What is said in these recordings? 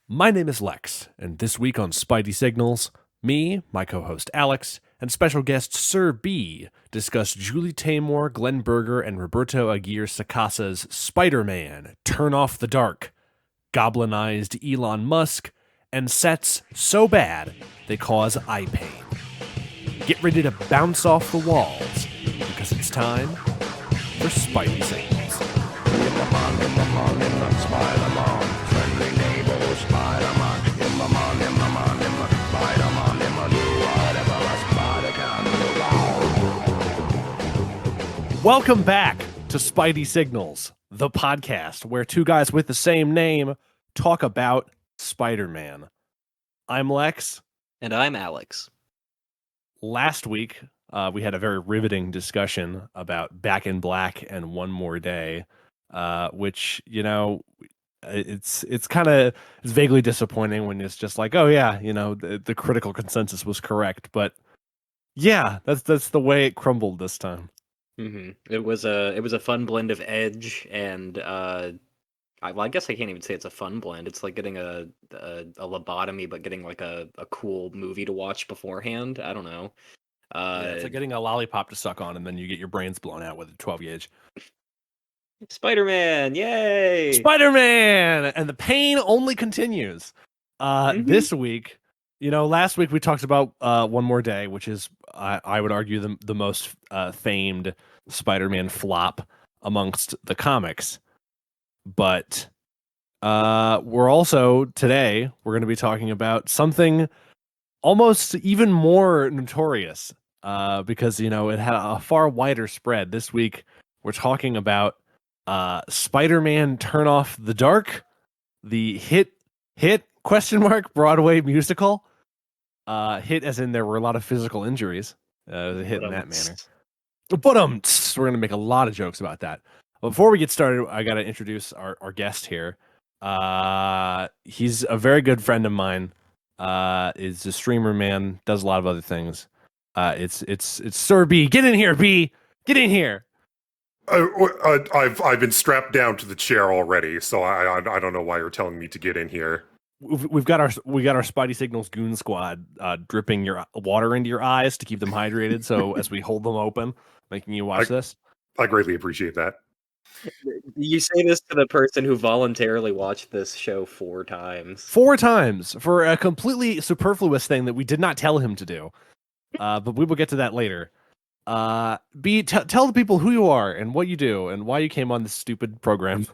My name is Lex, and this week on Spidey Signals, me, my co-host Alex, and special guest Sir B discuss Julie Taymor, Glenn Berger, and Roberto Aguirre Sacasa's Spider-Man, Turn Off the Dark, goblinized Elon Musk, and sets so bad they cause eye pain. Get ready to bounce off the walls, because it's time for Spidey Signals. Welcome back to Spidey Signals, the podcast where two guys with the same name talk about Spider-Man. I'm Lex. And I'm Alex. Last week, we had a very riveting discussion about Back in Black and One More Day, which, you know, it's vaguely disappointing when it's just like, oh yeah, you know, the critical consensus was correct, but yeah, that's the way it crumbled this time. Mm-hmm. It was a fun blend of edge and I guess I can't even say it's a fun blend. It's like getting a lobotomy, but getting like a cool movie to watch beforehand. I don't know. Yeah, it's like getting a lollipop to suck on, and then you get your brains blown out with a 12 gauge. Spider-Man, yay! Spider-Man, and the pain only continues. This week, you know, last week we talked about One More Day, which is I would argue the most famed Spider-Man flop amongst the comics. But we're also today we're going to be talking about something almost even more notorious because, you know, it had a far wider spread. This week we're talking about Spider-Man Turn Off the Dark, the hit Broadway musical. Hit as in there were a lot of physical injuries. It was a hit in that manner. But we're going to make a lot of jokes about that. Before we get started, I got to introduce our guest here. He's a very good friend of mine. Is a streamer, man. Does a lot of other things. It's Sir B. Get in here, B. Get in here. I've been strapped down to the chair already, so I don't know why you're telling me to get in here. We got our Spidey Signals goon squad dripping your water into your eyes to keep them hydrated. So as we hold them open, making you watch this. I greatly appreciate that. You say this to the person who voluntarily watched this show 4 times. 4 times for a completely superfluous thing that we did not tell him to do. But we will get to that later. B, tell the people who you are and what you do and why you came on this stupid program.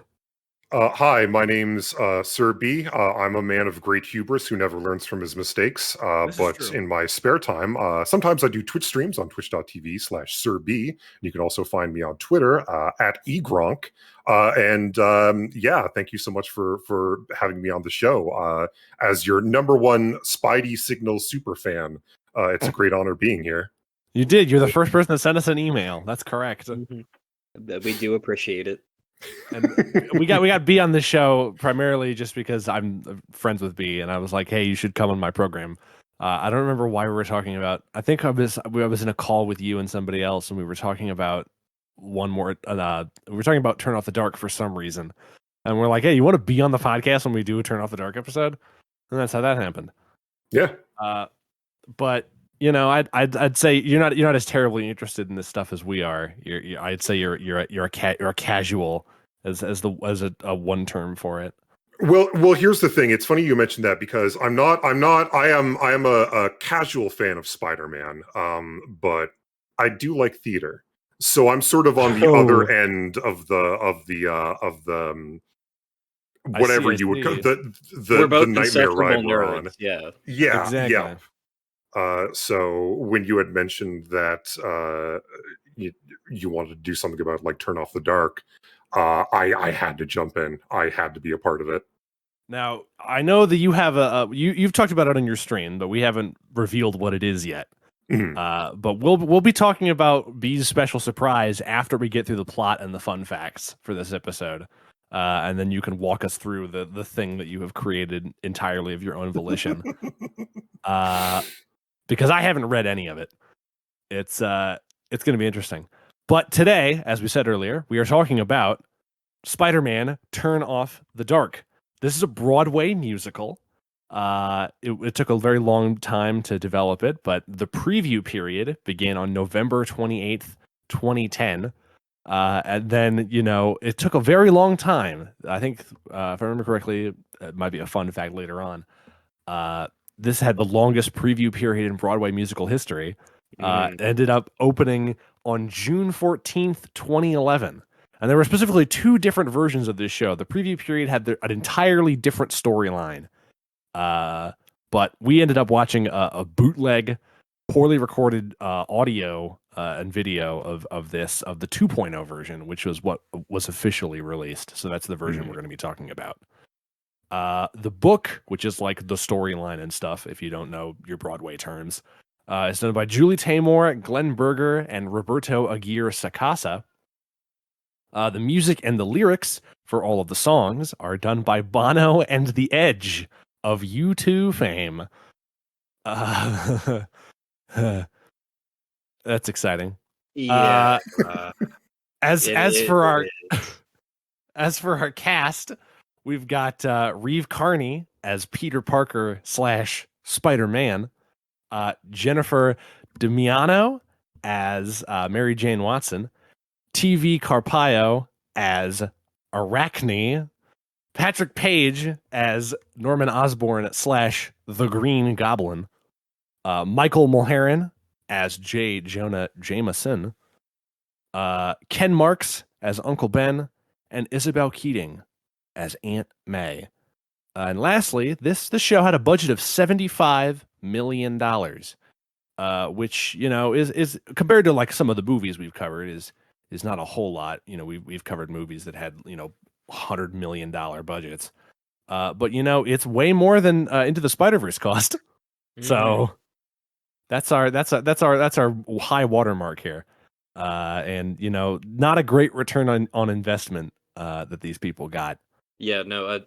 Hi, my name's Sir B. I'm a man of great hubris who never learns from his mistakes. But in my spare time, sometimes I do Twitch streams on twitch.tv/Sir B. You can also find me on Twitter at egronk. Yeah, thank you so much for having me on the show. As your number one Spidey Signals super fan, it's a great honor being here. You did. You're the first person to send us an email. That's correct. Mm-hmm. We do appreciate it. And we got B on the show primarily just because I'm friends with B, and I was like, hey, you should come on my program. I don't remember why we were talking about. I think I was in a call with you and somebody else, and we were talking about we were talking about Turn Off the Dark for some reason, and we're like, hey, you want to be on the podcast when we do a Turn Off the Dark episode? And that's how that happened. Yeah. But you know, I'd say you're not as terribly interested in this stuff as we are. I'd say you're a casual as a one term for it. Well, here's the thing. It's funny you mentioned that because I am a casual fan of Spider-Man. But I do like theater, so I'm sort of on the other end of the whatever you would call the nightmare ride we're on. Yeah, exactly. Yeah. So when you had mentioned that you wanted to do something about like Turn Off the Dark, I had to jump in. I had to be a part of it. Now I know that you have you've talked about it on your stream, but we haven't revealed what it is yet. Mm-hmm. But we'll be talking about B's special surprise after we get through the plot and the fun facts for this episode. And then you can walk us through the thing that you have created entirely of your own volition. Because I haven't read any of it. It's going to be interesting. But today, as we said earlier, we are talking about Spider-Man Turn Off the Dark, This is a Broadway musical. It took a very long time to develop it, but the preview period began on November 28th, 2010. And then, it took a very long time. I think, if I remember correctly, it might be a fun fact later on. This had the longest preview period in Broadway musical history. Ended up opening on June 14th, 2011. And there were specifically two different versions of this show. The preview period had an entirely different storyline. But we ended up watching a bootleg, poorly recorded audio and video of the 2.0 version, which was what was officially released. So that's the version we're going to be talking about. The book, which is like the storyline and stuff, if you don't know your Broadway terms, is done by Julie Taymor, Glenn Berger, and Roberto Aguirre-Sacasa. The music and the lyrics for all of the songs are done by Bono and The Edge of U2 fame. That's exciting. Yeah. As for our cast, we've got Reeve Carney as Peter Parker / Spider-Man, Jennifer Damiano as Mary Jane Watson, TV Carpio as Arachne, Patrick Page as Norman Osborn / the Green Goblin, Michael Mulherin as J. Jonah Jameson, Ken Marks as Uncle Ben, and Isabel Keating as Aunt May. And lastly, this show had a budget of $75 million, which is compared to like some of the movies we've covered is not a whole lot. We've covered movies that had $100 million budgets, but it's way more than Into the Spider-Verse cost. So that's our high watermark here, and not a great return on investment that these people got. Yeah, no.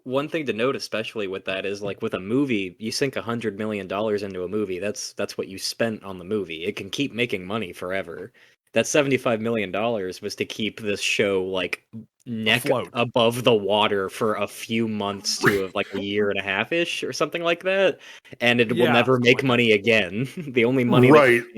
One thing to note, especially with that, is like with a movie, you sink $100 million into a movie. That's what you spent on the movie. It can keep making money forever. That $75 million was to keep this show like neck afloat above the water for a few months to like a year and a half ish or something like that, and it will never make money again. The only money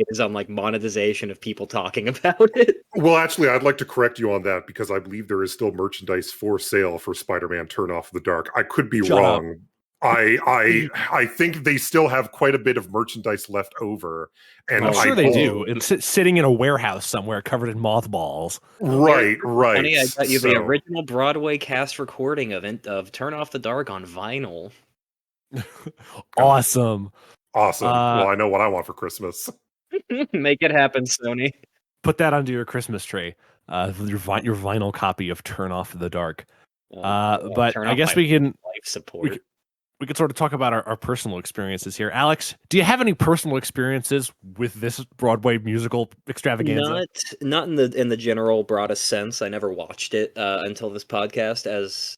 is on like monetization of people talking about it. Well, actually, I'd like to correct you on that because I believe there is still merchandise for sale for Spider-Man Turn Off the Dark. I could be wrong. I think they still have quite a bit of merchandise left over, and I'm sure they do. It's sitting in a warehouse somewhere, covered in mothballs. Right. Honey, I got you the original Broadway cast recording of Turn Off the Dark on vinyl. Awesome. Well, I know what I want for Christmas. Make it happen, Sony. Put that under your Christmas tree. Your vinyl copy of Turn Off the Dark. But I guess we can life support. We could sort of talk about our personal experiences here. Alex, do you have any personal experiences with this Broadway musical extravaganza? Not in the general broadest sense. I never watched it until this podcast, as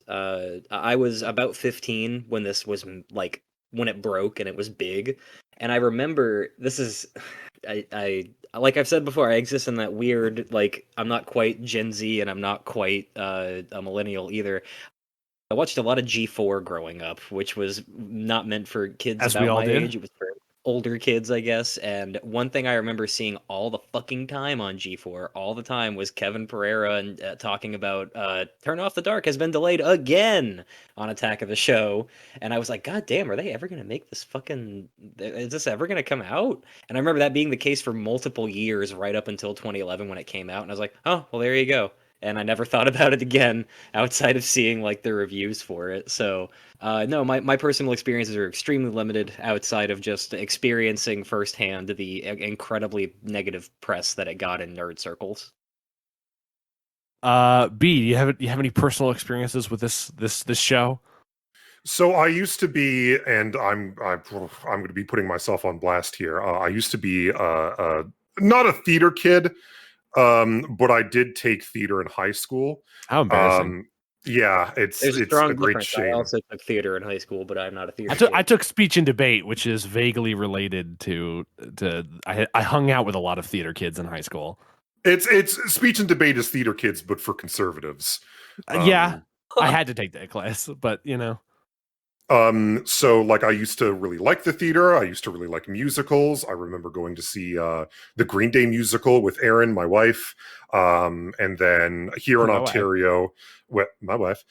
I was about 15 when this was like when it broke and it was big. And I remember I like I've said before, I exist in that weird, like, I'm not quite Gen Z and I'm not quite a millennial either. I watched a lot of G4 growing up, which was not meant for kids about my age. It was for older kids, I guess. And one thing I remember seeing all the fucking time on G4, all the time, was Kevin Pereira and talking about Turn Off the Dark has been delayed again on Attack of the Show. And I was like, God damn, are they ever going to make this is this ever going to come out? And I remember that being the case for multiple years right up until 2011 when it came out. And I was like, oh, well, there you go. And I never thought about it again outside of seeing like the reviews for it. So no, my personal experiences are extremely limited outside of just experiencing firsthand the incredibly negative press that it got in nerd circles. B, do you have any personal experiences with this show? So I used to be, and I'm going to be putting myself on blast here. I used to be not a theater kid. But I did take theater in high school. How embarrassing. Yeah, it's a great shame. I also took theater in high school, but I'm not a theater kid. I took speech and debate, which is vaguely related to I hung out with a lot of theater kids in high school. It's speech and debate is theater kids, but for conservatives. Yeah. I had to take that class, but you know. So like I used to really like the theater. I used to really like musicals. I remember going to see the Green Day musical with Erin, my wife. And then here in Ontario, my wife,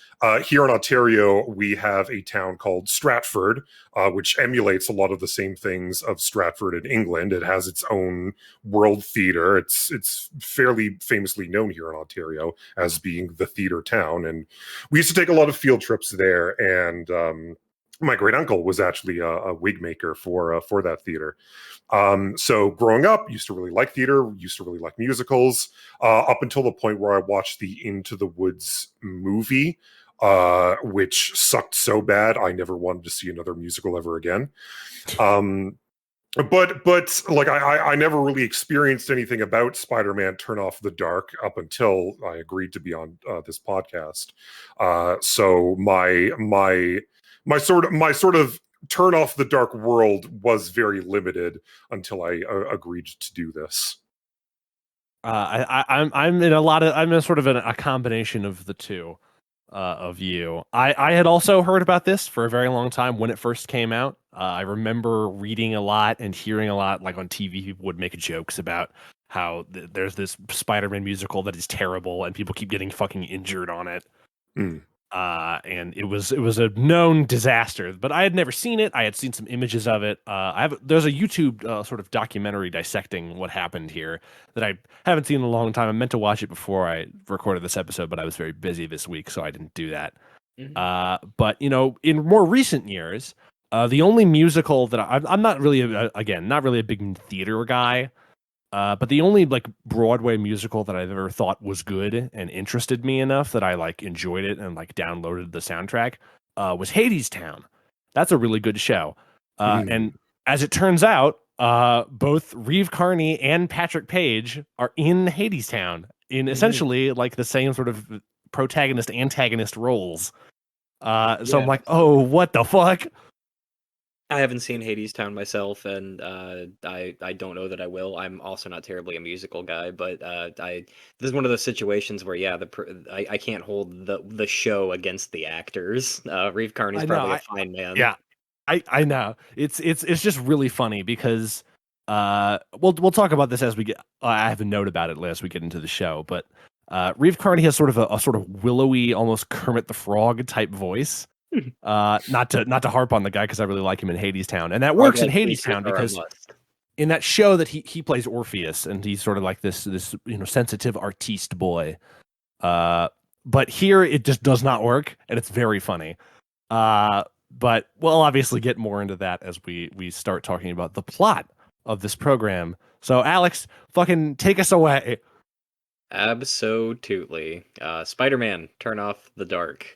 here in Ontario, we have a town called Stratford, which emulates a lot of the same things of Stratford in England. It has its own world theater. It's fairly famously known here in Ontario as being the theater town. And we used to take a lot of field trips there, and my great uncle was actually a wig maker for that theater. So growing up, used to really like theater, used to really like musicals, up until the point where I watched the Into the Woods movie, which sucked so bad I never wanted to see another musical ever again. But like I never really experienced anything about Spider-Man Turn Off the Dark up until I agreed to be on this podcast. So my sort of turn off the dark world was very limited until I agreed to do this. I'm in a lot of I'm in sort of a combination of the two of you. I had also heard about this for a very long time when it first came out. I remember reading a lot and hearing a lot, like on TV, people would make jokes about how there's this Spider-Man musical that is terrible and people keep getting fucking injured on it. And it was a known disaster, but I had never seen it. I had seen some images of it. There's a YouTube sort of documentary dissecting what happened here that I haven't seen in a long time. I meant to watch it before I recorded this episode, but I was very busy this week, so I didn't do that. But you know, in more recent years, the only musical that I'm not really not really a big theater guy. But the only like Broadway musical that I've ever thought was good and interested me enough that I like enjoyed it and like downloaded the soundtrack was Hadestown. That's a really good show. And as it turns out, both Reeve Carney and Patrick Page are in Hadestown in essentially like the same sort of protagonist antagonist roles. So I'm like, oh, what the fuck? I haven't seen Hadestown myself, and I don't know that I will. I'm also not terribly a musical guy, but this is one of those situations where I can't hold the show against the actors. Reeve Carney's probably a fine man. Yeah, I know it's just really funny because we'll talk about this as we get. I have a note about it as we get into the show, but Reeve Carney has sort of a sort of willowy, almost Kermit the Frog type voice. Not to harp on the guy because I really like him in Hadestown, and that works in Hadestown because in that show that he plays Orpheus, and he's sort of like this sensitive artiste boy. But here it just does not work, and it's very funny. But we'll obviously get more into that as we start talking about the plot of this program. So Alex, fucking take us away. Absolutely. Spider-Man, Turn Off the Dark.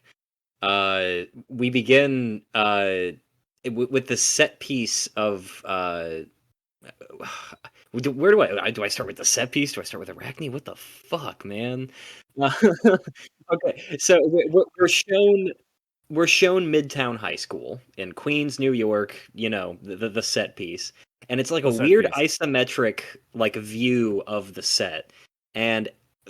We begin with the set piece of where do I start with the set piece? Do I start with Arachne? What the fuck, man? Okay, so we're shown Midtown High School in Queens, New York. You know, the set piece, and it's like a weird isometric like view of the set. And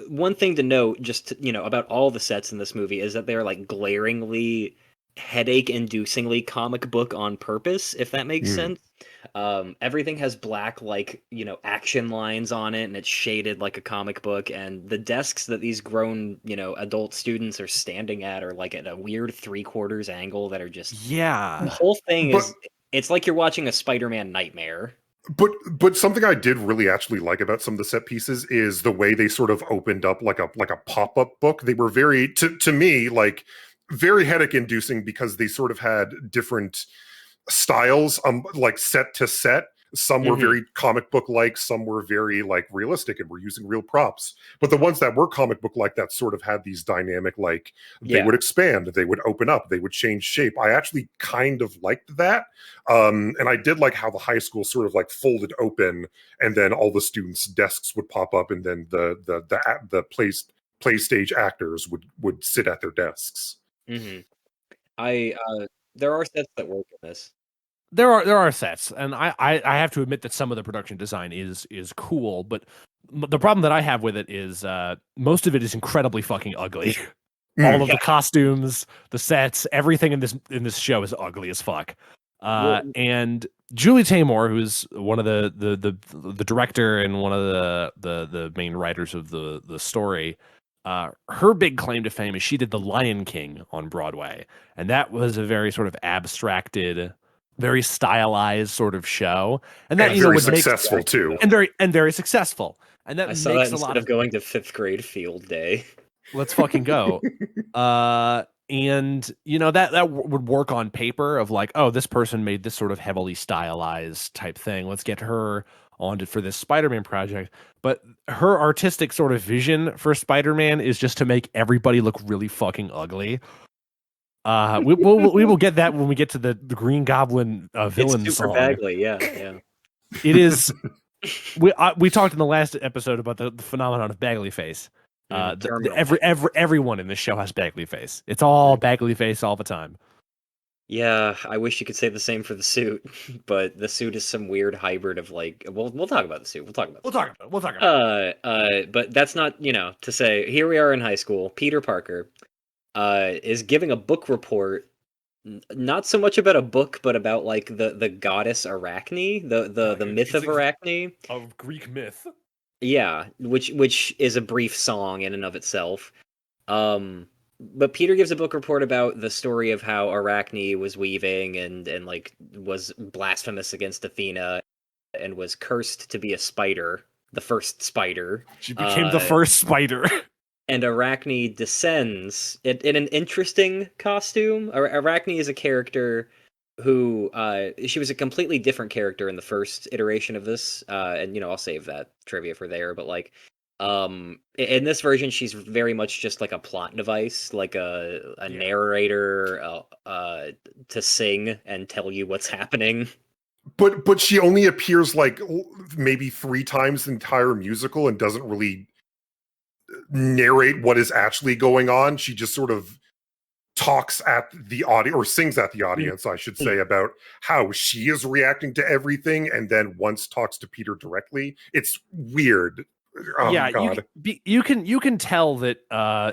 one thing to note, just about all the sets in this movie, is that they're like glaringly, headache-inducingly comic book on purpose, if that makes sense. Everything has black, like, action lines on it, and it's shaded like a comic book. And the desks that these grown, adult students are standing at are like at a weird 3/4 angle that are just the whole thing it's like you're watching a Spider-Man nightmare. But something I did really actually like about some of the set pieces is the way they sort of opened up like a pop-up book. They were very, to me, like very headache inducing because they sort of had different styles, like set to set. Some were very comic book like, some were very like realistic and were using real props. But the ones that were comic book like that sort of had these dynamic, like they would expand, they would open up, they would change shape. I actually kind of liked that. And I did like how the high school sort of like folded open and then all the students' desks would pop up and then the play stage actors would sit at their desks. There are sets that work in this. There are sets, and I have to admit that some of the production design is cool, but the problem that I have with it is most of it is incredibly fucking ugly. All of the costumes, the sets, everything in this show is ugly as fuck. And Julie Taymor, who's one of the director and one of the main writers of the story, her big claim to fame is she did The Lion King on Broadway, and that was a very sort of abstracted, very stylized sort of show, and that very successful too, and very successful. And that I saw that instead of going to 5th grade field day. Let's fucking go. And that would work on paper of like, oh, this person made this sort of heavily stylized type thing. Let's get her on for this Spider-Man project. But her artistic sort of vision for Spider-Man is just to make everybody look really fucking ugly. We will get that when we get to the Green Goblin villain it's super song. Bagley, yeah. It is. We talked in the last episode about the phenomenon of Bagley face. Everyone in this show has Bagley face. It's all Bagley face all the time. Yeah, I wish you could say the same for the suit, but the suit is some weird hybrid of like. We'll talk about the suit. We'll talk about it. But that's not to say. Here we are in high school. Peter Parker, is giving a book report. Not so much about a book, but about like the goddess Arachne, the myth of Arachne, of Greek myth. Yeah, which is a brief song in and of itself. But Peter gives a book report about the story of how Arachne was weaving and like was blasphemous against Athena and was cursed to be a spider, the first spider. She became the first spider. And Arachne descends in an interesting costume. Arachne is a character who she was a completely different character in the first iteration of this, and I'll save that trivia for there, but like in this version she's very much just like a plot device, like a narrator to sing and tell you what's happening. But she only appears like maybe 3 times the entire musical and doesn't really narrate what is actually going on. She just sort of talks at the audience, or sings at the audience, I should say, about how she is reacting to everything, and then once talks to Peter directly. It's weird. Oh, God. You can tell that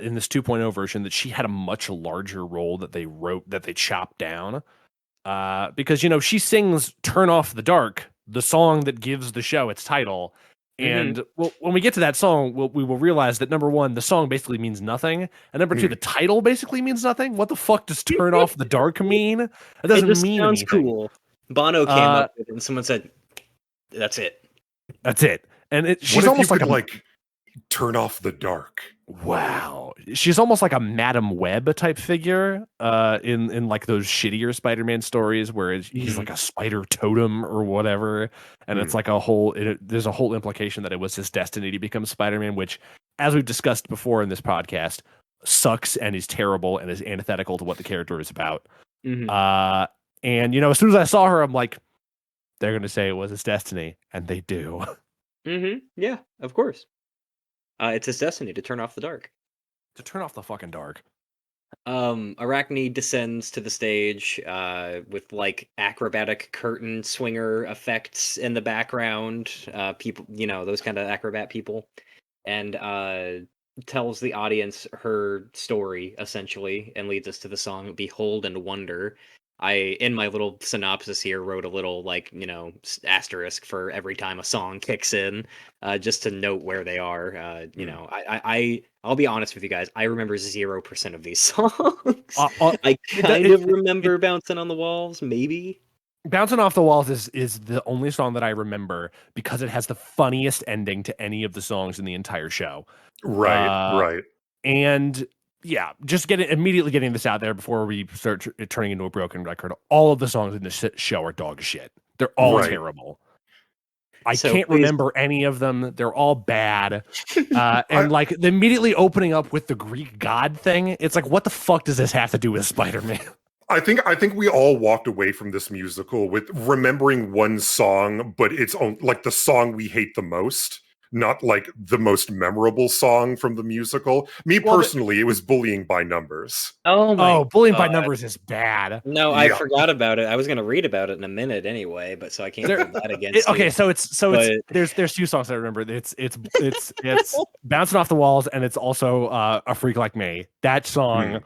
in this 2.0 version that she had a much larger role that they chopped down, because she sings "Turn Off the Dark," the song that gives the show its title. And when we get to that song, we will realize that number one, the song basically means nothing, and number two, the title basically means nothing. What the fuck does "Turn Off the Dark" mean? It doesn't mean sounds anything. Cool. Bono came up with it, and someone said, "That's it." That's it. And she's almost like turn off the dark. Wow, she's almost like a Madam Web type figure in like those shittier Spider-Man stories where he's like a spider totem or whatever, and it's like there's a whole implication that it was his destiny to become Spider-Man, which, as we've discussed before in this podcast, sucks and is terrible and is antithetical to what the character is about. And as soon as I saw her, I'm like, they're going to say it was his destiny, and they do. Yeah, of course. It's his destiny to turn off the dark. To turn off the fucking dark. Arachne descends to the stage with like acrobatic curtain swinger effects in the background. People, those kind of acrobat people, and tells the audience her story essentially, and leads us to the song "Behold and Wonder." I, in my little synopsis here, wrote a little asterisk for every time a song kicks in, just to note where they are. I'll be honest with you guys. I remember 0% of these songs. I kind of remember "Bouncing on the Walls," maybe. "Bouncing Off the Walls" is the only song that I remember because it has the funniest ending to any of the songs in the entire show. Right. And yeah, just immediately getting this out there before we start turning into a broken record. All of the songs in this show are dog shit. They're all terrible. I can't remember any of them. They're all bad. And like immediately opening up with the Greek god thing, it's like, what the fuck does this have to do with Spider-Man? I think we all walked away from this musical with remembering one song, but it's like the song we hate the most. not like the most memorable song from the musical. Me personally, it was Bullying by Numbers. Oh, Bullying by Numbers is bad. No, I forgot about it. I was going to read about it in a minute anyway, but so I can't hold that against you. Okay, so it's there's two songs I remember. It's Bouncing Off the Walls, and it's also A Freak Like Me. That song.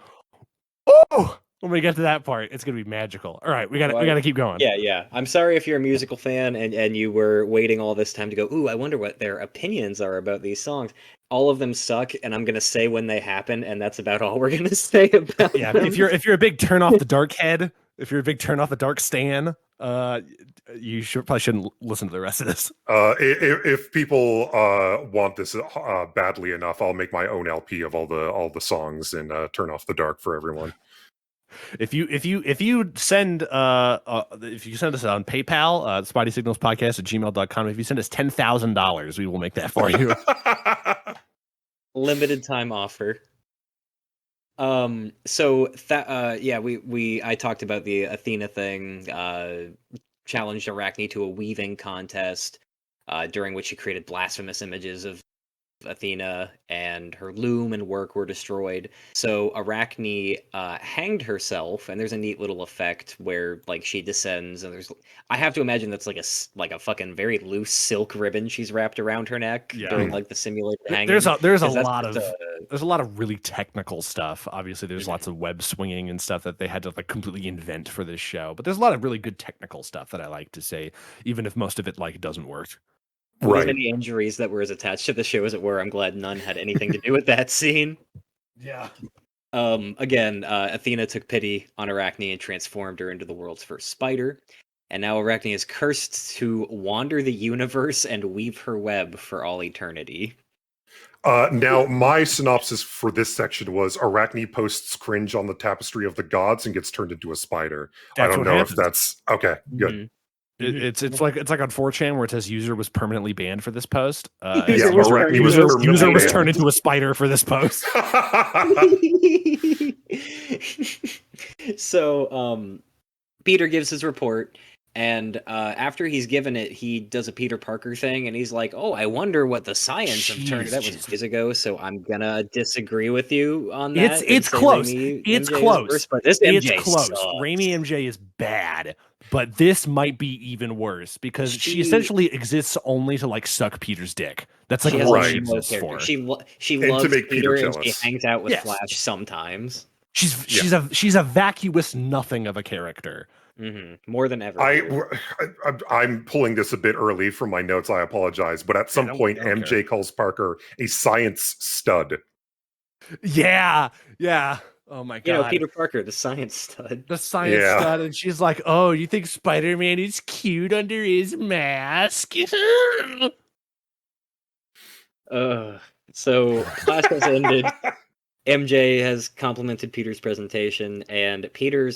Oh, when we get to that part, it's gonna be magical. All right, we gotta keep going. Yeah. I'm sorry if you're a musical fan and you were waiting all this time to go, ooh, I wonder what their opinions are about these songs. All of them suck, and I'm gonna say when they happen, and that's about all we're gonna say about them. If you're a big turn off the dark head, if you're a big turn off the dark stan, you probably shouldn't listen to the rest of this. If people want this badly enough, I'll make my own LP of all the songs and turn off the dark for everyone. If you send us on PayPal, spideysignalspodcast@gmail.com, if you send us $10,000, we will make that for you. Limited time offer. I talked about the Athena thing, challenged Arachne to a weaving contest, during which she created blasphemous images of Athena, and her loom and work were destroyed. So Arachne hanged herself, and there's a neat little effect where like she descends, and I have to imagine that's like a fucking very loose silk ribbon she's wrapped around her neck during like the simulated hanging. There's a lot of really technical stuff. Obviously, there's lots of web swinging and stuff that they had to like completely invent for this show. But there's a lot of really good technical stuff that I like to say, even if most of it like doesn't work. Right. As many injuries that were as attached to the show as it were, I'm glad none had anything to do with that scene. Yeah. Again, Athena took pity on Arachne and transformed her into the world's first spider. And now Arachne is cursed to wander the universe and weave her web for all eternity. Now, my synopsis for this section was Arachne posts cringe on the tapestry of the gods and gets turned into a spider. I don't know if that's... Okay, good. Mm-hmm. It's like on 4chan where it says user was permanently banned for this post. User was turned into a spider for this post. So Peter gives his report, and after he's given it, he does a Peter Parker thing, and he's like, "Oh, I wonder what the science of turning." That was years ago, so I'm gonna disagree with you on that. It's close. It's close. Worse, but this MJ it's close. Sucks. Raimi MJ is bad. But this might be even worse because she essentially exists only to like suck Peter's dick. That's like what she exists for. She loves Peter and she hangs out with Flash sometimes. She's a vacuous nothing of a character. Mm-hmm. More than ever. I'm pulling this a bit early from my notes. I apologize, but at some point, MJ calls Parker a science stud. Yeah. Oh my god! You know, Peter Parker, the science stud. The science stud, and she's like, "Oh, you think Spider-Man is cute under his mask?" So class has ended. MJ has complimented Peter's presentation, and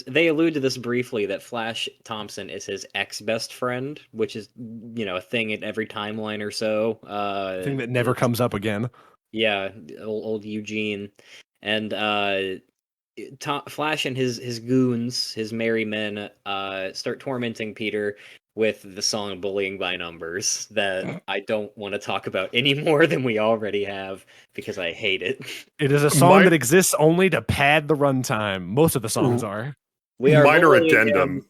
they allude to this briefly that Flash Thompson is his ex-best friend, which is, a thing in every timeline or so. Thing that never comes up again. Yeah, old Eugene. And Flash and his goons, his merry men, start tormenting Peter with the song Bullying by Numbers that I don't want to talk about any more than we already have because I hate it. It is a song that exists only to pad the runtime. Most of the songs are. Minor addendum.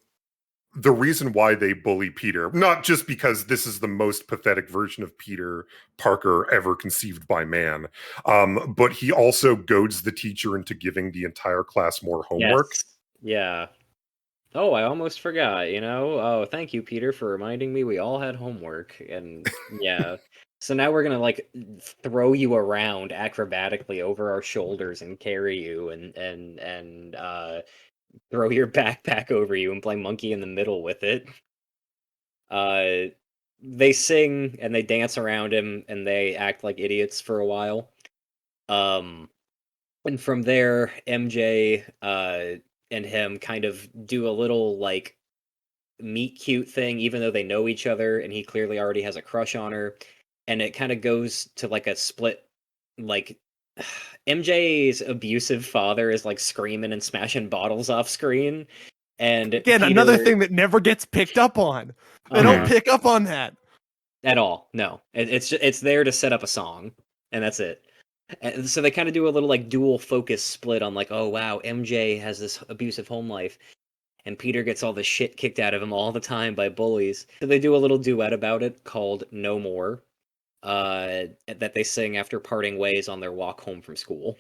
The reason why they bully Peter, not just because this is the most pathetic version of Peter Parker ever conceived by man, but he also goads the teacher into giving the entire class more homework. Yes. Yeah. Oh, I almost forgot, Oh, thank you, Peter, for reminding me we all had homework. And yeah. So now we're going to throw you around acrobatically over our shoulders and carry you and throw your backpack over you and play monkey in the middle with it. They sing and they dance around him and they act like idiots for a while. And from there, MJ and him kind of do a little meet cute thing, even though they know each other and he clearly already has a crush on her. And it kind of goes to a split, MJ's abusive father is screaming and smashing bottles off screen. And again, another thing that never gets picked up on. They don't pick up on that. at all. No, it's there to set up a song, and that's it. And so they kind of do a little like dual focus split on like, oh wow, MJ has this abusive home life, and Peter gets all the shit kicked out of him all the time by bullies. So they do a little duet about it called "No More," that they sing after parting ways on their walk home from school.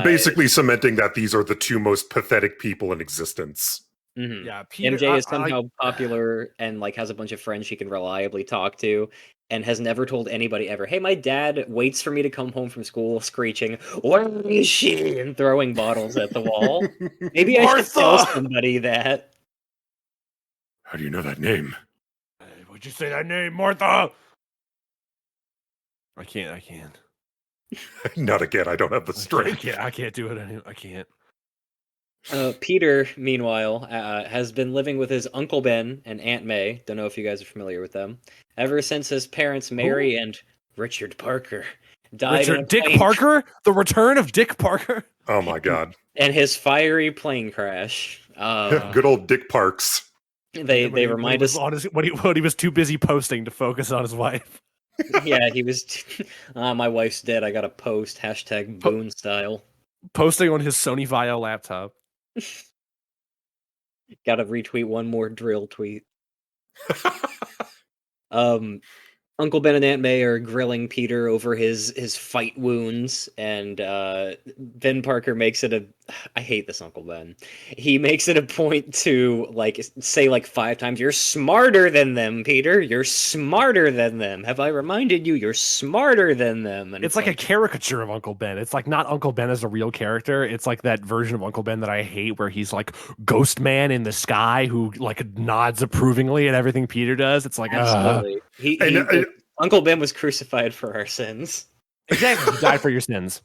Basically cementing that these are the two most pathetic people in existence. Mm-hmm. Yeah, Peter, MJ is somehow popular and like has a bunch of friends she can reliably talk to, and has never told anybody ever, "Hey, my dad waits for me to come home from school," screeching, "Where is she?" and throwing bottles at the wall. Maybe I should tell somebody that. How do you know that name? Would you say that name, Martha? I can't. Not again. I don't have the strength. I can't do it. I can't. Peter, meanwhile, has been living with his Uncle Ben and Aunt May. Don't know if you guys are familiar with them. Ever since his parents, Mary and Richard Parker, died. Dick Parker? The return of Dick Parker? Oh my god. And his fiery plane crash. Good old Dick Parks. They remind us when he was too busy posting to focus on his wife. Yeah, he was. My wife's dead. I got to post #Boone style. Posting on his Sony Vaio laptop. Got to retweet one more drill tweet. Uncle Ben and Aunt May are grilling Peter over his fight wounds, and Ben Parker makes it I hate this Uncle Ben. He makes it a point to like say like 5 times, "You're smarter than them, Peter. You're smarter than them. Have I reminded you? You're smarter than them." And it's like a caricature of Uncle Ben. It's like not Uncle Ben as a real character. It's like that version of Uncle Ben that I hate, where he's like Ghost Man in the sky who like nods approvingly at everything Peter does. It's like absolutely. Uncle Ben was crucified for our sins. Exactly. He died for your sins.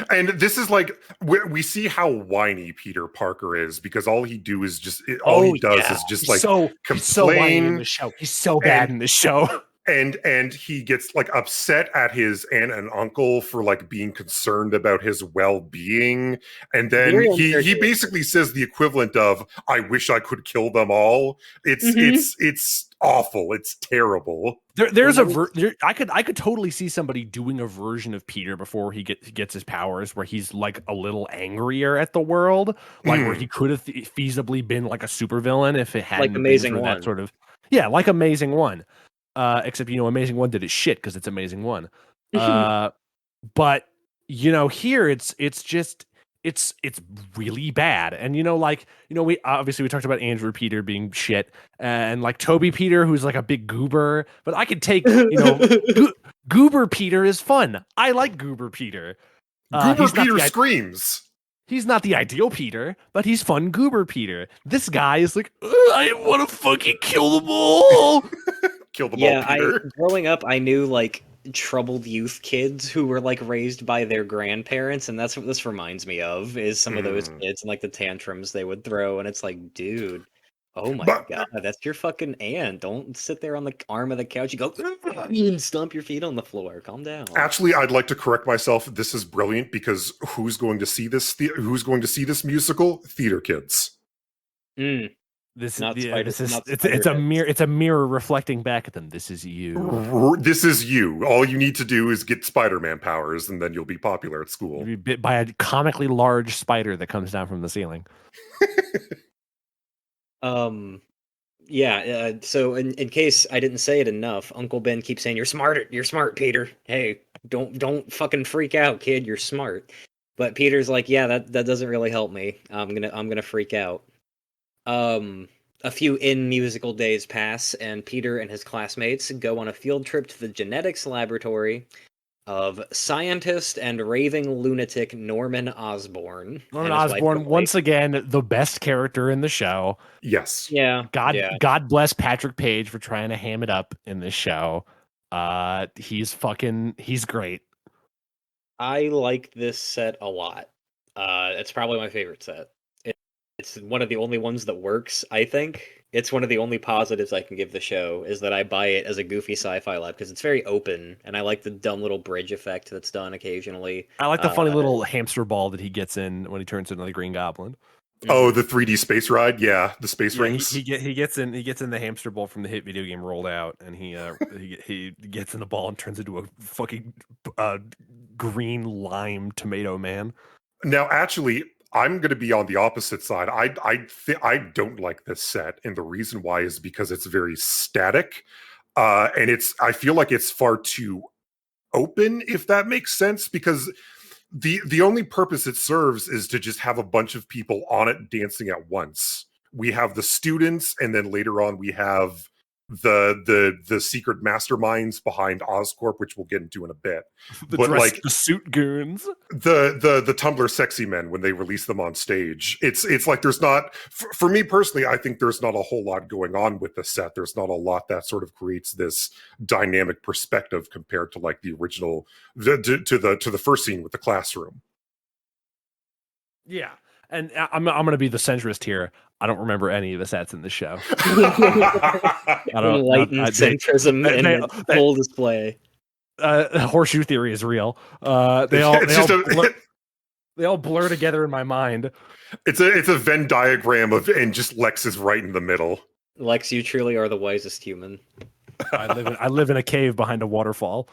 And this is like we see how whiny Peter Parker is, because all he does is just like complain. He's so whiny in the show. He's so bad in the show. And he gets like upset at his aunt and uncle for like being concerned about his well-being, and then he basically says the equivalent of, "I wish I could kill them all." It's awful. It's terrible. I could totally see somebody doing a version of Peter before he gets his powers, where he's like a little angrier at the world, like where he could have feasibly been like a supervillain if it hadn't like Amazing been for One. that sort of like Amazing One. Except Amazing One did it shit because it's Amazing One. But here it's really bad. And we obviously we talked about Andrew Peter being shit, and like Toby Peter, who's like a big goober. But I could take Goober Peter is fun. I like Goober Peter. Goober Peter screams. He's not the ideal Peter, but he's fun Goober Peter. This guy is like, I want to fucking kill them all. Kill them all, Peter. Growing up, I knew like troubled youth kids who were like raised by their grandparents, and that's what this reminds me of, is some of those kids and like the tantrums they would throw. And it's like, dude, oh my god, that's your fucking aunt. Don't sit there on the arm of the couch. You go and stomp your feet on the floor. Calm down. Actually, I'd like to correct myself. This is brilliant, because who's going to see this? Who's going to see this musical? Theater kids. It's a mirror reflecting back at them. This is you. This is you. All you need to do is get Spider-Man powers, and then you'll be popular at school. You'll be bit by a comically large spider that comes down from the ceiling. So in case I didn't say it enough, Uncle Ben keeps saying, "You're smart, Peter. Hey, don't fucking freak out, kid. You're smart." But Peter's like, "Yeah, that doesn't really help me. I'm gonna freak out." A few musical days pass, and Peter and his classmates go on a field trip to the genetics laboratory of scientist and raving lunatic Norman Osborn. Norman Osborn, once again, the best character in the show. Yes. Yeah. God bless Patrick Page for trying to ham it up in this show. He's great. I like this set a lot. It's probably my favorite set. It's one of the only ones that works, I think. It's one of the only positives I can give the show, is that I buy it as a goofy sci-fi lab, because it's very open, and I like the dumb little bridge effect that's done occasionally. I like the funny little hamster ball that he gets in when he turns into the Green Goblin. Oh, the 3D space ride, yeah, the space Yeah, rings. he gets in the hamster ball from the hit video game Rolled Out, and he gets in the ball and turns into a fucking green lime tomato man. Now, actually, I'm going to be on the opposite side. I don't like this set, and the reason why is because it's very static, and I feel like it's far too open, if that makes sense, because the only purpose it serves is to just have a bunch of people on it dancing at once. We have the students, and then later on we have the secret masterminds behind Oscorp, which we'll get into in a bit. The suit goons, the Tumblr sexy men, when they release them on stage, it's like there's not, for me personally, I think there's not a whole lot going on with the set. There's not a lot that sort of creates this dynamic perspective compared to like the original to the first scene with the classroom. Yeah, and I'm going to be the centrist here. I don't remember any of the sets in the show. Enlightened centrism in full display. Horseshoe theory is real. They all blur together in my mind. It's a Venn diagram and just Lex is right in the middle. Lex, you truly are the wisest human. I live in a cave behind a waterfall,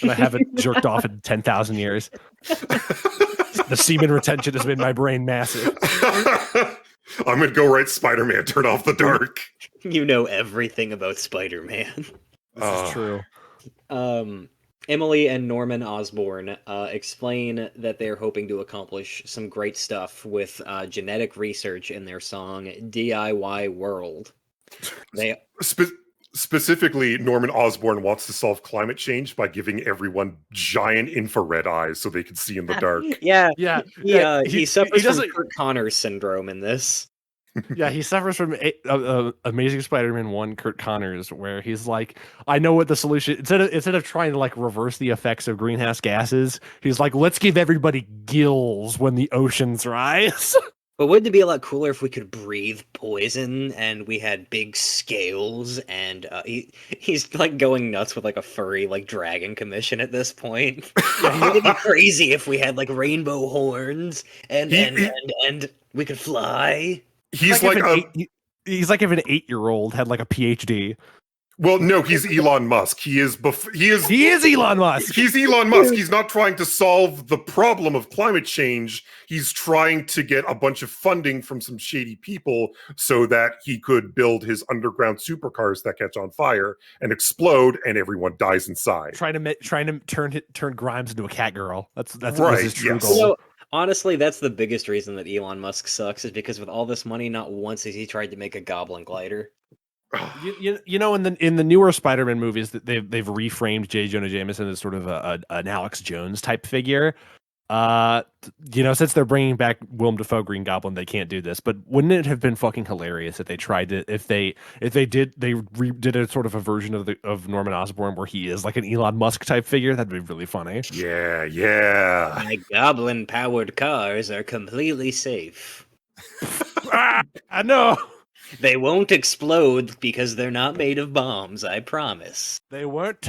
and I haven't jerked off in 10,000 years. The semen retention has made my brain massive. I'm gonna go write Spider-Man, turn off the dark. You know everything about Spider-Man. This is true. Emily and Norman Osborn explain that they're hoping to accomplish some great stuff with genetic research in their song DIY World. Specifically, Norman Osborn wants to solve climate change by giving everyone giant infrared eyes so they can see in the dark. He suffers from Kurt Connors syndrome in this. Yeah, he suffers from Amazing Spider-Man 1 Kurt Connors, where he's like, I know what the solution, instead of trying to like reverse the effects of greenhouse gases, he's like, let's give everybody gills when the oceans rise. But wouldn't it be a lot cooler if we could breathe poison and we had big scales? And he's like going nuts with like a furry like dragon commission at this point. It'd be crazy if we had like rainbow horns and we could fly. He's he's like if an 8-year-old had like a PhD. Well, no, he's Elon Musk. He is Elon Musk. He's Elon Musk. He's not trying to solve the problem of climate change. He's trying to get a bunch of funding from some shady people so that he could build his underground supercars that catch on fire and explode, and everyone dies inside. Trying to turn Grimes into a cat girl. That's right. His true goal. So, honestly, that's the biggest reason that Elon Musk sucks, is because with all this money, not once has he tried to make a goblin glider. You know, in the newer Spider-Man movies, that they've reframed J. Jonah Jameson as sort of an Alex Jones type figure. Since they're bringing back Willem Dafoe Green Goblin, they can't do this. But wouldn't it have been fucking hilarious if they tried to if they did a sort of a version of Norman Osborn where he is like an Elon Musk type figure? That'd be really funny. Yeah. My goblin powered cars are completely safe. I know. They won't explode because they're not made of bombs, I promise. They won't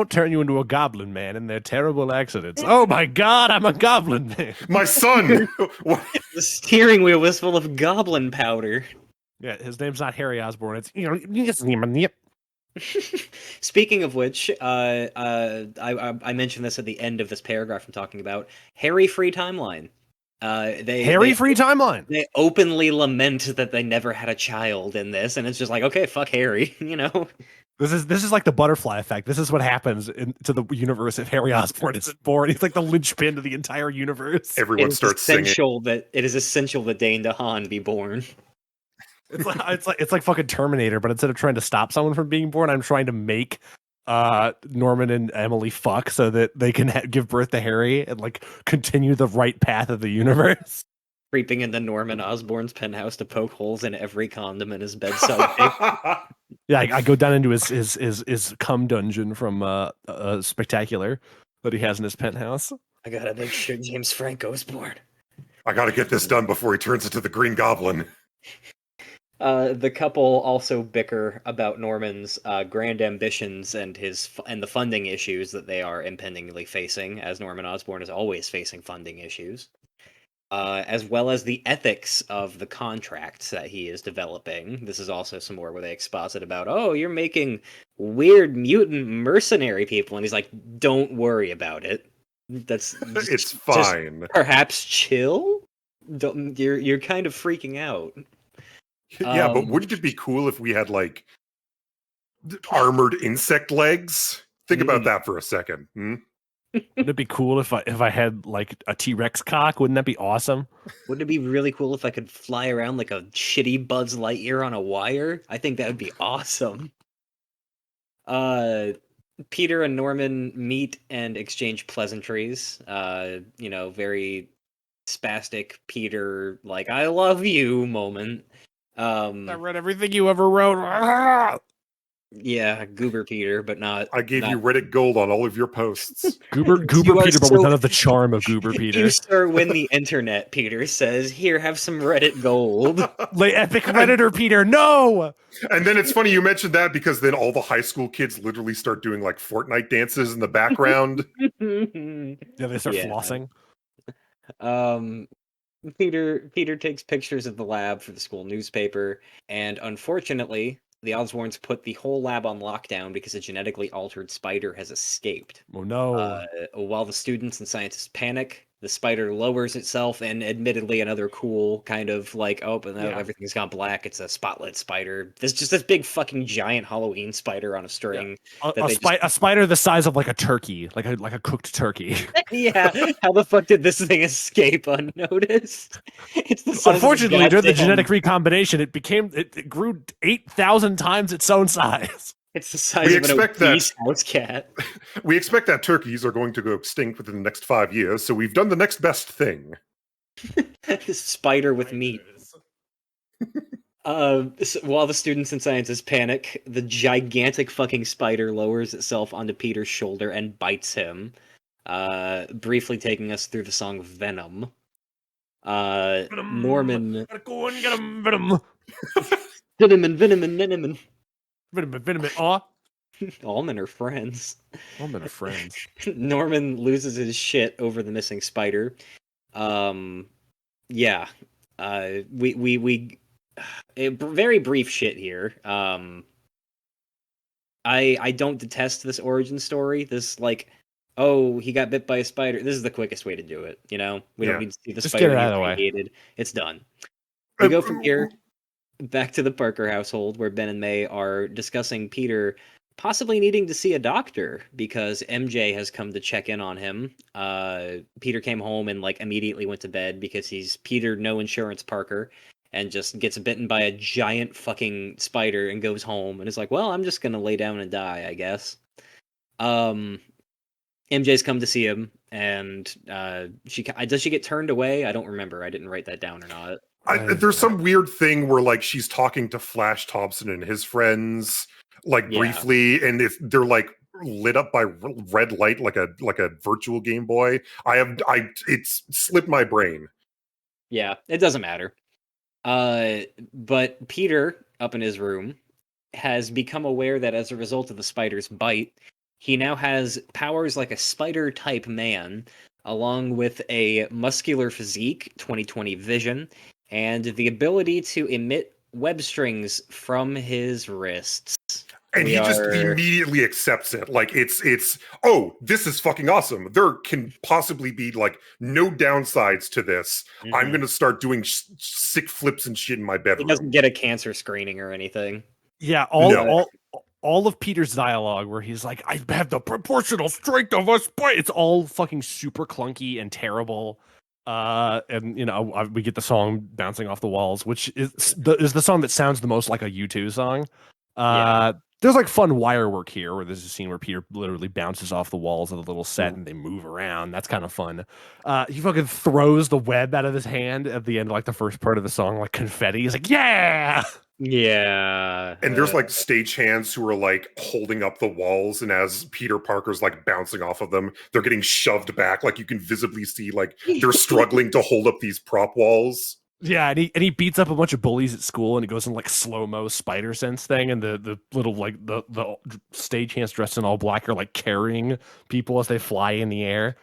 turn you into a goblin man in their terrible accidents. Oh my god, I'm a goblin man. My son! The steering wheel was full of goblin powder. Yeah, his name's not Harry Osborn. It's Speaking of which, I mentioned this at the end of this paragraph I'm talking about. Harry free timeline. Free timeline. They openly lament that they never had a child in this, and it's just like, okay, fuck Harry, you know. This is like the butterfly effect. This is what happens to the universe if Harry Osborn isn't born. He's like the linchpin to the entire universe. Everyone starts singing. It is essential that Dane DeHaan be born. It's like fucking Terminator, but instead of trying to stop someone from being born, I'm trying to make Norman and Emily fuck so that they can give birth to Harry and like continue the right path of the universe. Creeping into Norman Osborn's penthouse to poke holes in every condom in his bedside. Yeah, I go down into his cum dungeon from Spectacular that he has in his penthouse. I gotta make sure James Franco's born. I gotta get this done before he turns into the Green Goblin. The couple also bicker about Norman's grand ambitions and the funding issues that they are impendingly facing, as Norman Osborn is always facing funding issues. as well as the ethics of the contracts that he is developing. This is also some more where they exposit about, oh, you're making weird mutant mercenary people, and he's like, don't worry about it. That's it's fine. Just perhaps chill. You're kind of freaking out. Yeah, but wouldn't it be cool if we had like armored insect legs? Think about that for a second. Wouldn't it be cool if I had like a T-Rex cock? Wouldn't that be awesome? Wouldn't it be really cool if I could fly around like a shitty Buzz Lightyear on a wire? I think that would be awesome. Peter and Norman meet and exchange pleasantries. Very spastic Peter, like, I love you moment. I read everything you ever wrote. Yeah, Goober Peter, but not. I gave you Reddit gold on all of your posts. Goober Peter, but with none of the charm of Goober Peter. You sir win the internet, Peter says. Here, have some Reddit gold. Lay epic Redditor, Peter, no! And then it's funny you mentioned that because then all the high school kids literally start doing like Fortnite dances in the background. Yeah, they start flossing. Peter takes pictures of the lab for the school newspaper, and unfortunately, the Osborns put the whole lab on lockdown because a genetically altered spider has escaped. Oh no. While the students and scientists panic, the spider lowers itself, and admittedly another cool kind of like, everything's gone black. It's a spotlit spider. There's just this big fucking giant Halloween spider on a string. Yeah. A spider the size of like a turkey, like a cooked turkey. Yeah, how the fuck did this thing escape unnoticed? It's the size Unfortunately, during the genetic recombination, it grew 8,000 times its own size. It's the size of an obese house cat. We expect that turkeys are going to go extinct within the next 5 years, so we've done the next best thing. Spider with meat. While the students and scientists panic, the gigantic fucking spider lowers itself onto Peter's shoulder and bites him, briefly taking us through the song Venom. Norman... Go and get him, Venom! Venom. Venom, aw. All men are friends. All men are friends. Norman loses his shit over the missing spider. Very brief shit here. I don't detest this origin story. This like, oh, he got bit by a spider. This is the quickest way to do it. You know, we don't need to see the Just spider get it out of the way. It's done. We go from here back to the Parker household, where Ben and May are discussing Peter possibly needing to see a doctor because MJ has come to check in on him. Peter came home and like immediately went to bed because he's Peter No Insurance Parker, and just gets bitten by a giant fucking spider and goes home and is like, well, I'm just gonna lay down and die, I guess. MJ's come to see him, and does she get turned away? I don't remember. I didn't write that down or not. There's some weird thing where like she's talking to Flash Thompson and his friends briefly, and they're like lit up by red light like a virtual Game Boy. It's slipped my brain. Yeah, it doesn't matter. But Peter, up in his room, has become aware that as a result of the spider's bite, he now has powers like a spider-type man, along with a muscular physique, 20/20 vision, and the ability to emit web strings from his wrists. And he just immediately accepts it. Like it's oh, this is fucking awesome. There can possibly be like no downsides to this. Mm-hmm. I'm gonna start doing sick flips and shit in my bedroom. He doesn't get a cancer screening or anything. Yeah, all of Peter's dialogue where he's like, I have the proportional strength of a spider. It's all fucking super clunky and terrible. And you know, we get the song "Bouncing Off the Walls," which is the song that sounds the most like a U2 song. There's like fun wire work here where there's a scene where Peter literally bounces off the walls of the little set and they move around. That's kind of fun. He fucking throws the web out of his hand at the end, like the first part of the song, like confetti. He's like, yeah. Yeah. And there's like stagehands who are like holding up the walls, and as Peter Parker's like bouncing off of them, they're getting shoved back. Like you can visibly see like they're struggling to hold up these prop walls. Yeah, and he beats up a bunch of bullies at school, and he goes in like slow-mo spider sense thing, and the little like the stagehands dressed in all black are like carrying people as they fly in the air.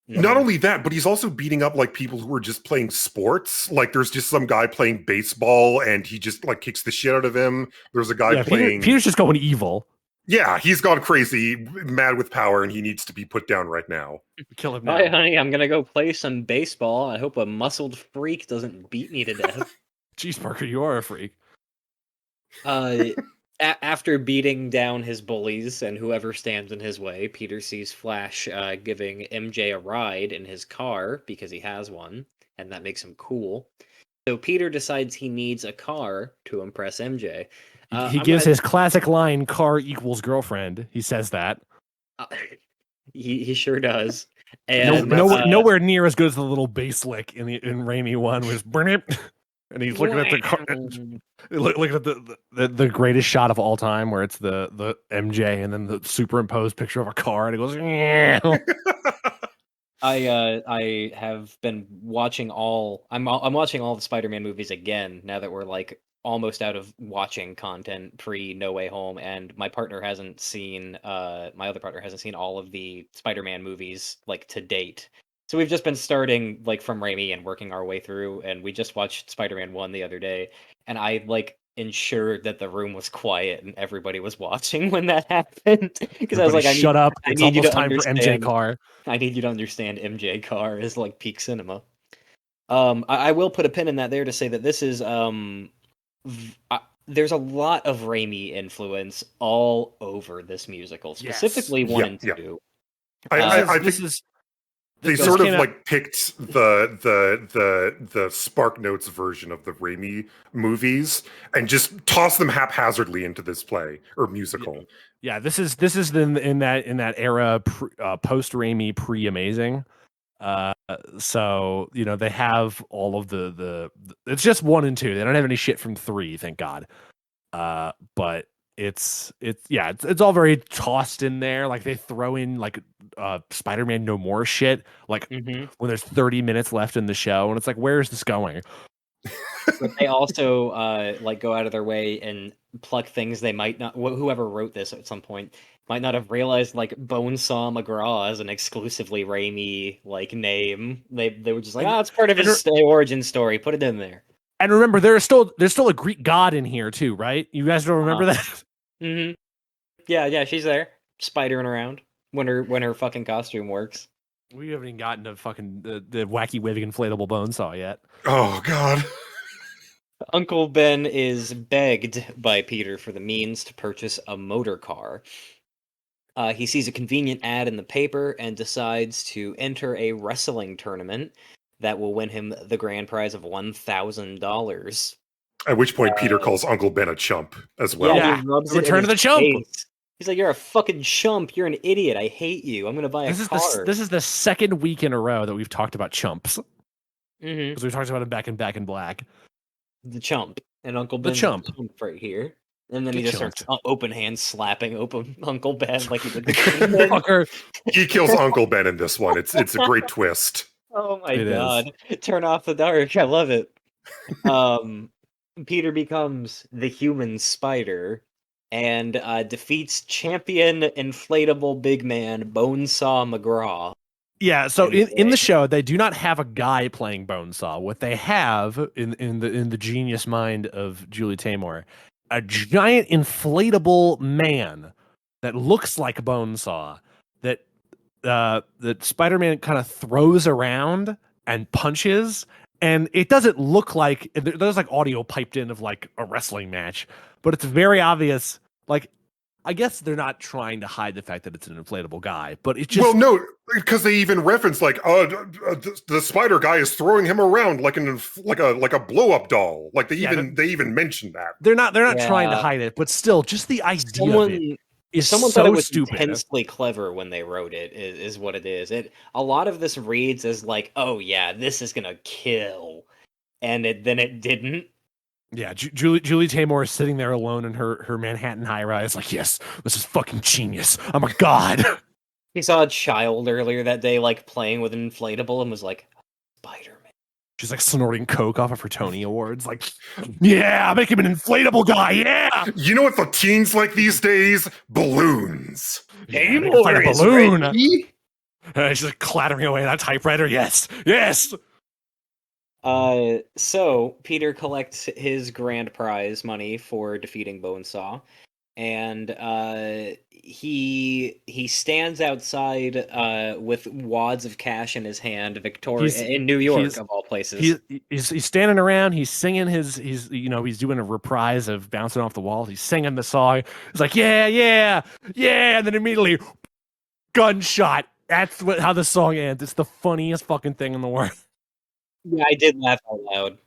Not only that, but he's also beating up like people who are just playing sports. Like there's just some guy playing baseball and he just like kicks the shit out of him. There's a guy playing. Peter's just going evil. Yeah, he's gone crazy, mad with power, and he needs to be put down right now. Kill him now. All right, honey, I'm gonna go play some baseball. I hope a muscled freak doesn't beat me to death. Jeez, Parker, you are a freak. After beating down his bullies and whoever stands in his way, Peter sees Flash giving MJ a ride in his car because he has one, and that makes him cool. So Peter decides he needs a car to impress MJ. He gives his classic line, "Car equals girlfriend." He says that. He sure does. And nowhere near as good as the little bass lick in Raimi one was and he's looking at the car. Look at the greatest shot of all time, where it's the MJ and then the superimposed picture of a car, and it goes. I have been watching I'm watching all the Spider-Man movies again now that we're like almost out of watching content pre No Way Home, and my other partner hasn't seen all of the Spider-Man movies like to date. So we've just been starting like from Raimi and working our way through, and we just watched Spider-Man 1 the other day, and I like ensured that the room was quiet and everybody was watching when that happened, because I was like, shut up, it's almost time for MJ Car. I need you to understand MJ Car is like peak cinema. I will put a pin in that there to say that this is there's a lot of Raimi influence all over this musical, specifically 1 and 2. I think they sort of like picked the Spark Notes version of the Raimi movies and just tossed them haphazardly into this play or musical. Yeah, this is in that era, post Raimi, pre Amazing. So they have all of the it's just 1 and 2. They don't have any shit from 3, thank God. But it's all very tossed in there. Like they throw in like Spider-Man No More shit, like when there's 30 minutes left in the show, and it's like, where is this going? But they also like go out of their way and pluck things they might not. Whoever wrote this at some point might not have realized, like Bonesaw McGraw is an exclusively Raimi like name. They were just like, it's part of his origin story. Put it in there. And remember, there's still a Greek god in here too, right? You guys don't remember that? Mm-hmm. Yeah, she's there, spidering around when her fucking costume works. We haven't even gotten to fucking the wacky waving inflatable Bonesaw yet. Oh God. Uncle Ben is begged by Peter for the means to purchase a motor car. He sees a convenient ad in the paper and decides to enter a wrestling tournament that will win him the grand prize of $1,000. At which point, Peter calls Uncle Ben a chump as well. Yeah, he rubs Return to the chump. Face. He's like, "You're a fucking chump. You're an idiot. I hate you. I'm gonna buy a car." This is the second week in a row that we've talked about chumps. Mm-hmm. Because we talked about it back in Black. The chump and Uncle Ben. The chump right here. And then he just starts open hand slapping Uncle Ben like he did the fucker. He kills Uncle Ben in this one. It's a great twist. Oh my God. Turn off the dark. I love it. Peter becomes the human spider and defeats champion inflatable big man Bonesaw McGraw. Yeah, so in the show, they do not have a guy playing Bonesaw. What they have in the genius mind of Julie Taymor, a giant inflatable man that looks like Bonesaw that Spider-Man kind of throws around and punches, and it doesn't look like there's like audio piped in of like a wrestling match, but it's very obvious. Like, I guess they're not trying to hide the fact that it's an inflatable guy, but it just no, because they even reference like, the spider guy is throwing him around like a blow up doll. Like they even mentioned that. They're not trying to hide it, but still, just the idea of it is someone so thought it was stupid. Intensely clever when they wrote it is what it is. A lot of this reads as like, oh yeah, this is gonna kill, and then it didn't. Yeah, Julie Taymor is sitting there alone in her Manhattan high-rise like, yes, this is fucking genius. I'm a god. He saw a child earlier that day like playing with an inflatable and was like, Spider-Man. She's like snorting coke off of her Tony Awards. Like, yeah, make him an inflatable guy, yeah! You know what the teens like these days? Balloons. Taymor is ready. He's just clattering away that typewriter. Yes, yes. So Peter collects his grand prize money for defeating Bonesaw, and he stands outside with wads of cash in his hand, in New York of all places. He's standing around. He's singing he's doing a reprise of Bouncing Off the Wall. He's singing the song. He's like, yeah, yeah, yeah, and then immediately gunshot. That's how the song ends. It's the funniest fucking thing in the world. Yeah, I did laugh out loud.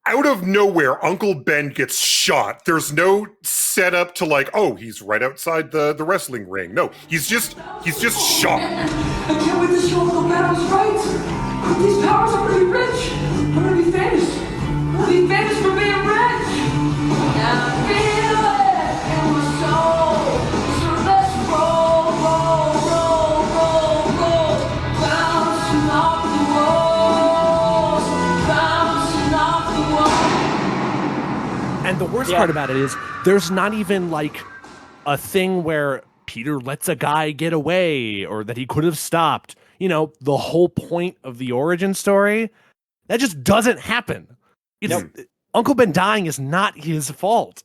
Out of nowhere, Uncle Ben gets shot. There's no setup to like, oh, he's right outside the wrestling ring. No, he's just shot. I can't wait to show Uncle Ben I was right. With these powers, I'm gonna be rich. I'm gonna be famous. I'm gonna be famous for being rich. I feel it in my soul. So let's roll, roll, roll, roll, roll. Bouncing off the walls. Bouncing off the walls. And the worst part about it is there's not even like a thing where Peter lets a guy get away or that he could have stopped. You know, the whole point of the origin story, that just doesn't happen. Uncle Ben dying is not his fault.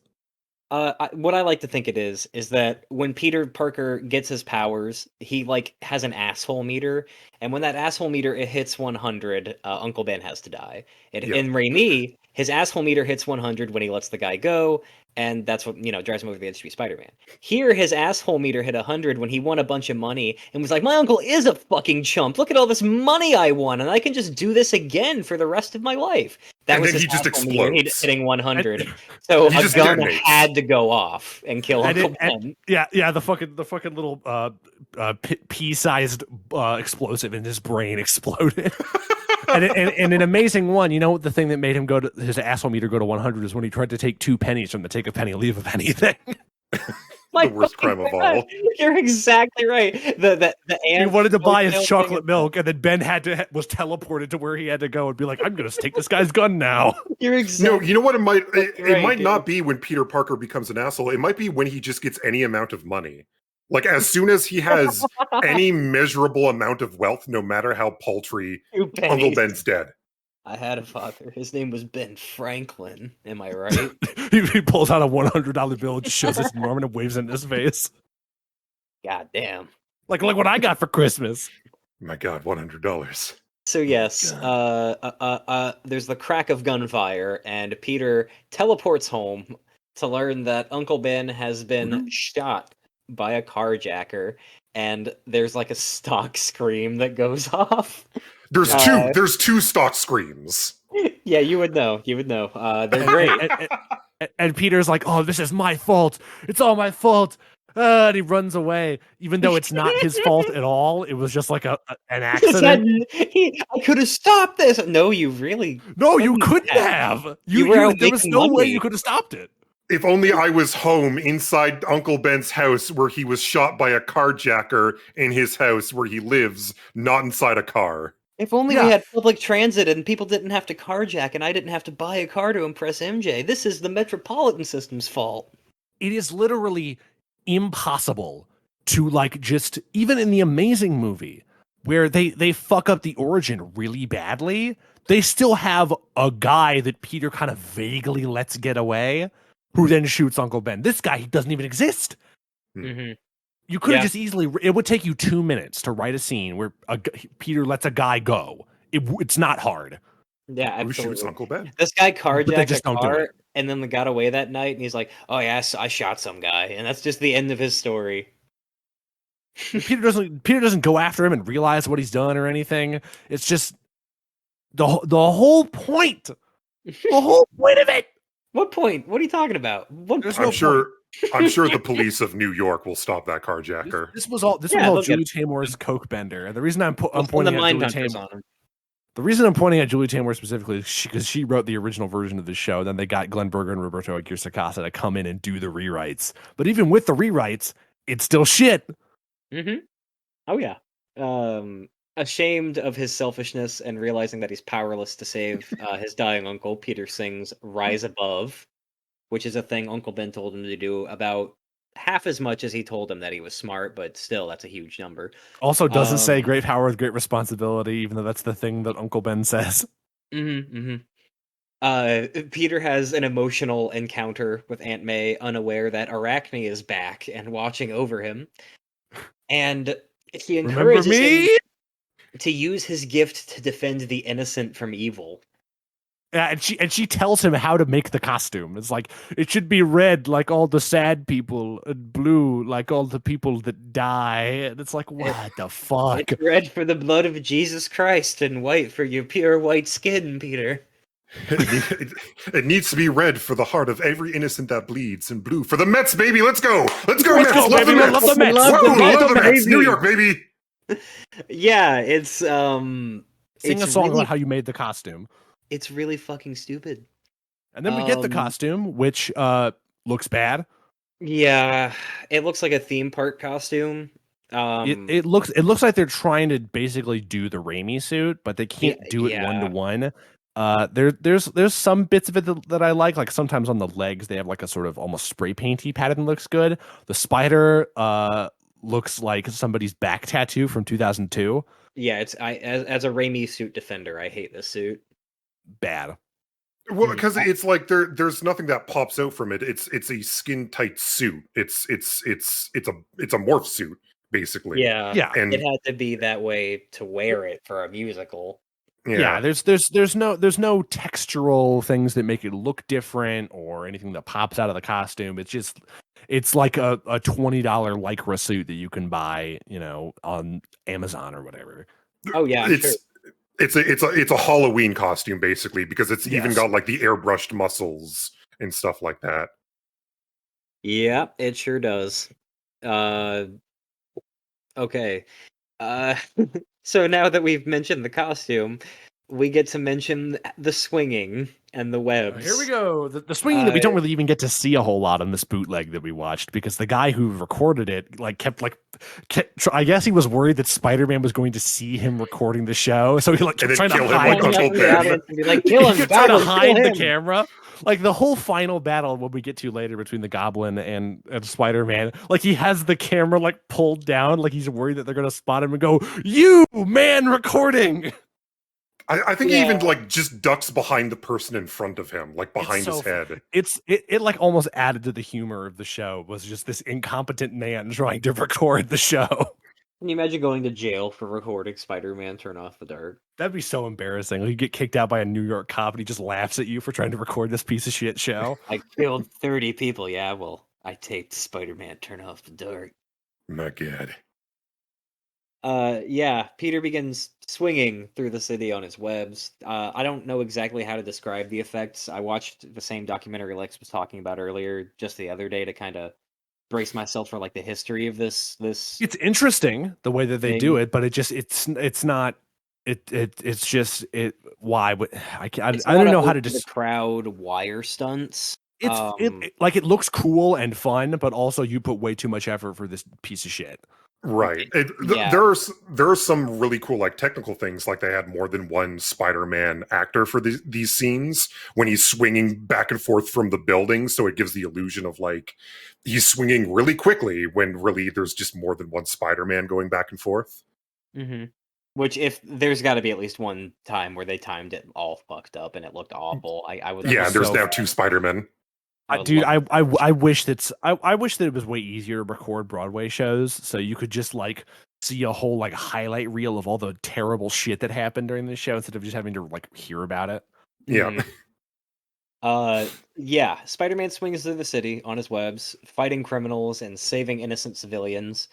What I like to think it is that when Peter Parker gets his powers, he like has an asshole meter, and when that asshole meter it hits 100, Uncle Ben has to die. In Raimi, his asshole meter hits 100 when he lets the guy go, and that's what drives him over the edge to be Spider-Man. Here, his asshole meter hit 100 when he won a bunch of money and was like, "My uncle is a fucking chump. Look at all this money I won, and I can just do this again for the rest of my life." That was his he just asshole meter explodes, hitting 100. So a gun had to go off and kill Uncle Ben. Yeah, the fucking little pea-sized explosive in his brain exploded. and an amazing one, the thing that made him his asshole meter go to 100 is when he tried to take 2 pennies from the take a penny, leave a penny thing. The worst crime of all. You're exactly right. The he wanted to buy his chocolate milk, and then Ben was teleported to where he had to go and be like, "I'm going to take this guy's gun now." You're exactly. No, you know what? It might not be when Peter Parker becomes an asshole. It might be when he just gets any amount of money. Like as soon as he has any measurable amount of wealth, no matter how paltry, Uncle Ben's dead. I had a father. His name was Ben Franklin. Am I right? he pulls out a $100 bill and just shows it to Norman and waves it in his face. God damn. Like what I got for Christmas. My God, $100. So yes, there's the crack of gunfire, and Peter teleports home to learn that Uncle Ben has been shot by a carjacker, and there's like a stock scream that goes off. There's two stock screams. Yeah, you would know. They're great. and Peter's like, "Oh, this is my fault. It's all my fault." And he runs away, even though it's not his fault at all. It was just like an accident. I could have stopped this. No, you really. No, you couldn't have. There was no way you could have stopped it. If only I was home inside Uncle Ben's house where he was shot by a carjacker in his house where he lives, not inside a car. If only we had public transit and people didn't have to carjack and I didn't have to buy a car to impress MJ. This is the metropolitan system's fault. It is literally impossible to just even in the Amazing movie where they fuck up the origin really badly, they still have a guy that Peter kind of vaguely lets get away who then shoots Uncle Ben. This guy, he doesn't even exist. Mm-hmm. You could have just easily, it would take you 2 minutes to write a scene where Peter lets a guy go. It's not hard. Yeah, absolutely. Who shoots Uncle Ben? This guy carjacked a car and then got away that night, and he's like, "Oh yeah, I shot some guy," and that's just the end of his story. Peter doesn't go after him and realize what he's done or anything. It's just the whole point. The whole point of it. What point? What are you talking about? I'm sure the police of New York will stop that carjacker. This was all Julie Taymor's coke bender. And the reason I'm pointing at Julie Taymor, the reason I'm pointing at Julie Taymor specifically is because she wrote the original version of the show. Then they got Glenn Berger and Roberto Aguirre-Sacasa to come in and do the rewrites. But even with the rewrites, it's still shit. Mm-hmm. Oh yeah. Ashamed of his selfishness and realizing that he's powerless to save his dying uncle, Peter sings "Rise Above," which is a thing Uncle Ben told him to do about half as much as he told him that he was smart, but still, that's a huge number. Also, doesn't say great power with great responsibility, even though that's the thing that Uncle Ben says. Peter has an emotional encounter with Aunt May, unaware that Arachne is back and watching over him. And he encourages him to use his gift to defend the innocent from evil. Yeah, and she tells him how to make the costume. It's like, it should be red like all the sad people, and blue like all the people that die. And it's like, what the fuck? It's red for the blood of Jesus Christ and white for your pure white skin, Peter. It needs to be red for the heart of every innocent that bleeds, and blue for the Mets, baby. Let's go. Let's go, Mets. Love baby. the Mets. Love the Mets. Love the Mets. Mets. New York, baby. Yeah, it's Sing a song about how you made the costume. It's really fucking stupid. And then we get the costume, which looks bad. Yeah, it looks like a theme park costume. It looks like they're trying to basically do the Raimi suit, but they can't do it 1-to-1. There's some bits of it that I like sometimes on the legs they have like a sort of almost spray painty pattern looks good. The spider looks like somebody's back tattoo from 2002. Yeah, as a Raimi suit defender, I hate this suit. Bad. Well, because it's like there's nothing that pops out from it. It's a skin tight suit. It's a morph suit basically. Yeah, and it had to be that way to wear it for a musical. Yeah, there's no textural things that make it look different or anything that pops out of the costume. It's like a $20 Lycra suit that you can buy, on Amazon or whatever. Oh yeah, sure. It's a Halloween costume basically, because it's even got like the airbrushed muscles and stuff like that. Yeah, it sure does. Okay. So now that we've mentioned the costume, we get to mention the swinging and the webs. Here we go. The swinging that we don't really even get to see a whole lot on this bootleg that we watched, because the guy who recorded it kept I guess he was worried that Spider-Man was going to see him recording the show, so he kept trying to hide kill him, trying to hide the camera. Like the whole final battle when we get to later between the Goblin and Spider-Man, he has the camera pulled down, he's worried that they're gonna spot him and go, "You man recording." I think he even just ducks behind the person in front of him, behind his head. It almost added to the humor of the show, was just this incompetent man trying to record the show. Can you imagine going to jail for recording Spider-Man Turn Off the Dark? That'd be so embarrassing. You get kicked out by a New York cop and he just laughs at you for trying to record this piece of shit show. I killed 30 people. Yeah, well, I taped Spider-Man Turn Off the Dark. My God. Yeah, Peter begins swinging through the city on his webs. I don't know exactly how to describe the effects. I watched the same documentary Lex was talking about earlier just the other day to kind of brace myself for the history of this. It's interesting the way that they do it, but it's not. It's just why I don't know how to the crowd wire stunts. It looks cool and fun, but also you put way too much effort for this piece of shit. Right. There are some really cool technical things, they had more than one Spider-Man actor for these scenes when he's swinging back and forth from the building, so it gives the illusion of he's swinging really quickly when really there's just more than one Spider-Man going back and forth. Mm-hmm. Which, if there's got to be at least one time where they timed it all fucked up and it looked awful. I would. Yeah, there's now two Spider-Men. Dude, I wish that it was way easier to record Broadway shows, so you could just see a whole highlight reel of all the terrible shit that happened during the show instead of just having to hear about it. Yeah. Yeah. Spider-Man swings through the city on his webs, fighting criminals and saving innocent civilians.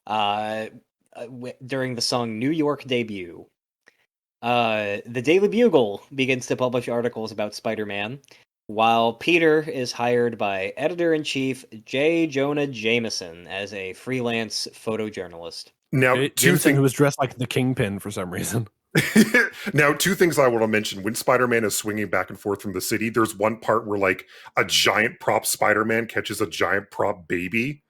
During the song New York Debut. The Daily Bugle begins to publish articles about Spider-Man, while Peter is hired by editor-in-chief J. Jonah Jameson as a freelance photojournalist. Now, Jameson, who was dressed like the Kingpin for some reason. Now, two things I want to mention. When Spider-Man is swinging back and forth from the city, there's one part where a giant prop Spider-Man catches a giant prop baby.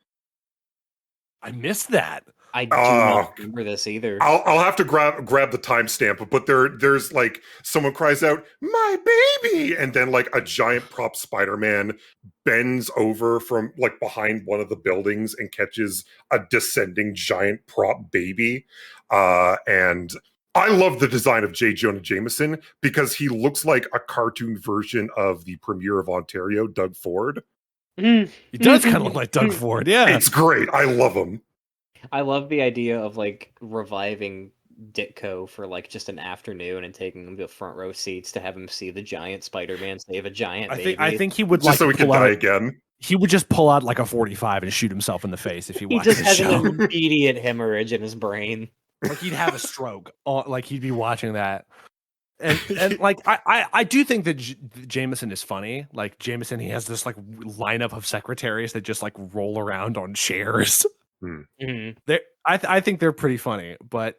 I missed that. I do not remember this either. I'll have to grab the timestamp, but there's like someone cries out, "My baby!" and then like a giant prop Spider-Man bends over from like behind one of the buildings and catches a descending giant prop baby. And I love the design of J. Jonah Jameson because he looks like a cartoon version of the Premier of Ontario, Doug Ford. He does kind of look like Doug Ford, yeah. It's great. I love him. I love the idea of like reviving Ditko for like just an afternoon and taking him to front row seats to have him see the giant Spider-Man save a giant baby. I think he would just so he could die again. He would just pull out like a 45 and shoot himself in the face if he watched just the has show. an immediate hemorrhage in his brain. Like he'd have a stroke. Like he'd be watching that. And like I do think that Jameson is funny. Like Jameson, he has this like lineup of secretaries that just like roll around on chairs. Mm-hmm. I think they're pretty funny, but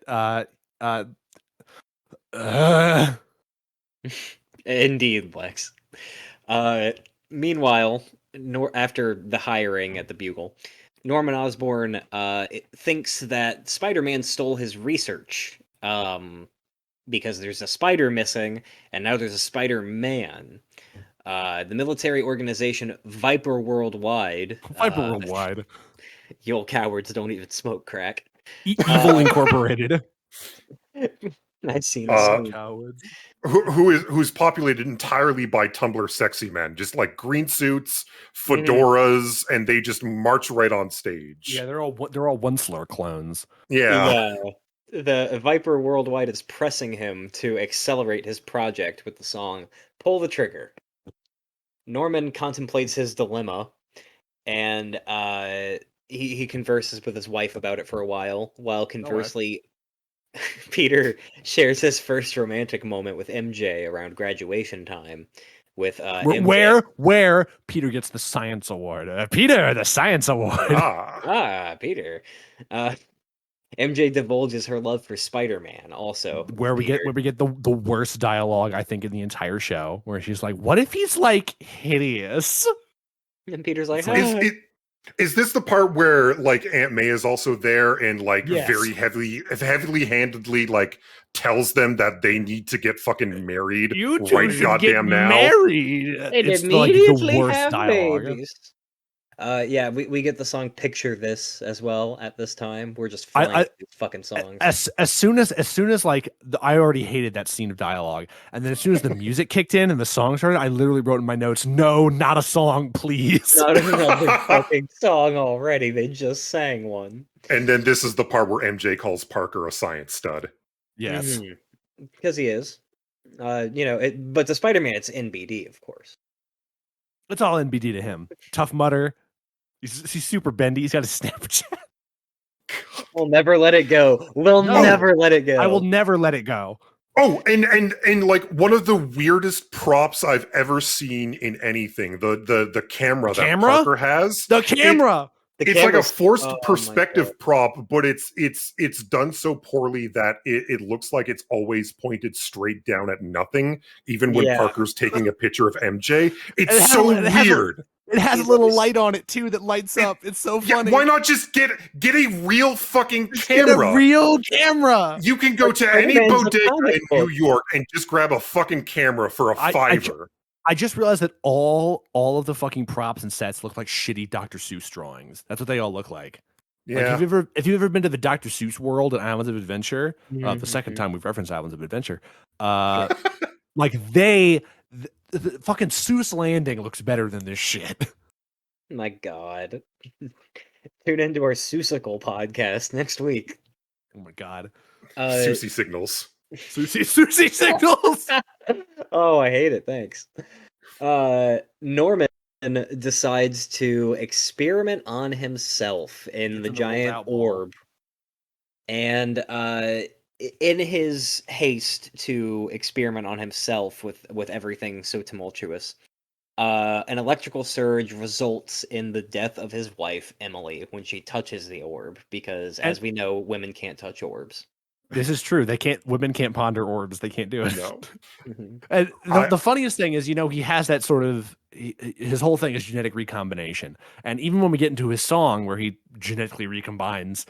Indeed, Lex. Meanwhile, after the hiring at the Bugle, Norman Osborn thinks that Spider-Man stole his research because there's a spider missing, and now there's a Spider-Man. The military organization Viper Worldwide. You old cowards don't even smoke crack. Evil Incorporated. I've seen cowards. Who's populated entirely by Tumblr sexy men, just like green suits, fedoras, and they just march right on stage. Yeah, they're all Onceler clones. Yeah. The Viper Worldwide is pressing him to accelerate his project with the song "Pull the Trigger." Norman contemplates his dilemma, and he converses with his wife about it for a while conversely, Peter shares his first romantic moment with MJ around graduation time. With MJ. Where Peter gets the science award. Peter, the science award. Peter. MJ divulges her love for Spider-Man. Also, where we get the worst dialogue I think in the entire show, where she's like, "What if he's like hideous?" And Peter's like, Is this the part where like Aunt May is also there and like very heavily handedly like tells them that they need to get fucking married right goddamn now? Married. It's immediately like the worst dialogue. Babies. We get the song "Picture This" as well at this time. We're just flying these fucking songs. As soon as like I already hated that scene of dialogue, and then as soon as the music kicked in and the song started, I literally wrote in my notes, "No, not a song, please." Not another fucking song already. They just sang one. And then this is the part where MJ calls Parker a science stud. Yes, because he is. But the Spider-Man, it's NBD, of course. It's all NBD to him. Tough Mudder. He's super bendy. He's got a Snapchat. We'll never let it go. Never let it go. I will never let it go. Oh, and like one of the weirdest props I've ever seen in anything. The camera that Parker has. The camera. It's like a forced perspective prop, but it's done so poorly that it looks like it's always pointed straight down at nothing, even when Parker's taking a picture of MJ. It's so weird. It has a little light on it too that lights up. It's so funny. Why not just get a real fucking camera? Get a real camera. You can go to any bodega in New York and just grab a fucking camera for a $5. I just realized that all of the fucking props and sets look like shitty Dr. Seuss drawings. That's what they all look like. Yeah. Like, if you've ever been to the Dr. Seuss world at Islands of Adventure, the second time we've referenced Islands of Adventure, like the fucking Seuss Landing looks better than this shit. My God. Tune into our Seussical podcast next week. Oh my God. Susie Signals. Susie Signals. Oh, I hate it. Thanks. Norman decides to experiment on himself in the giant orb. And in his haste to experiment on himself with everything so tumultuous, an electrical surge results in the death of his wife, Emily, when she touches the orb, because as we know, women can't touch orbs. This is true. Women can't ponder orbs. They can't do it. No. And the funniest thing is, he has that sort of, his whole thing is genetic recombination. And even when we get into his song where he genetically recombines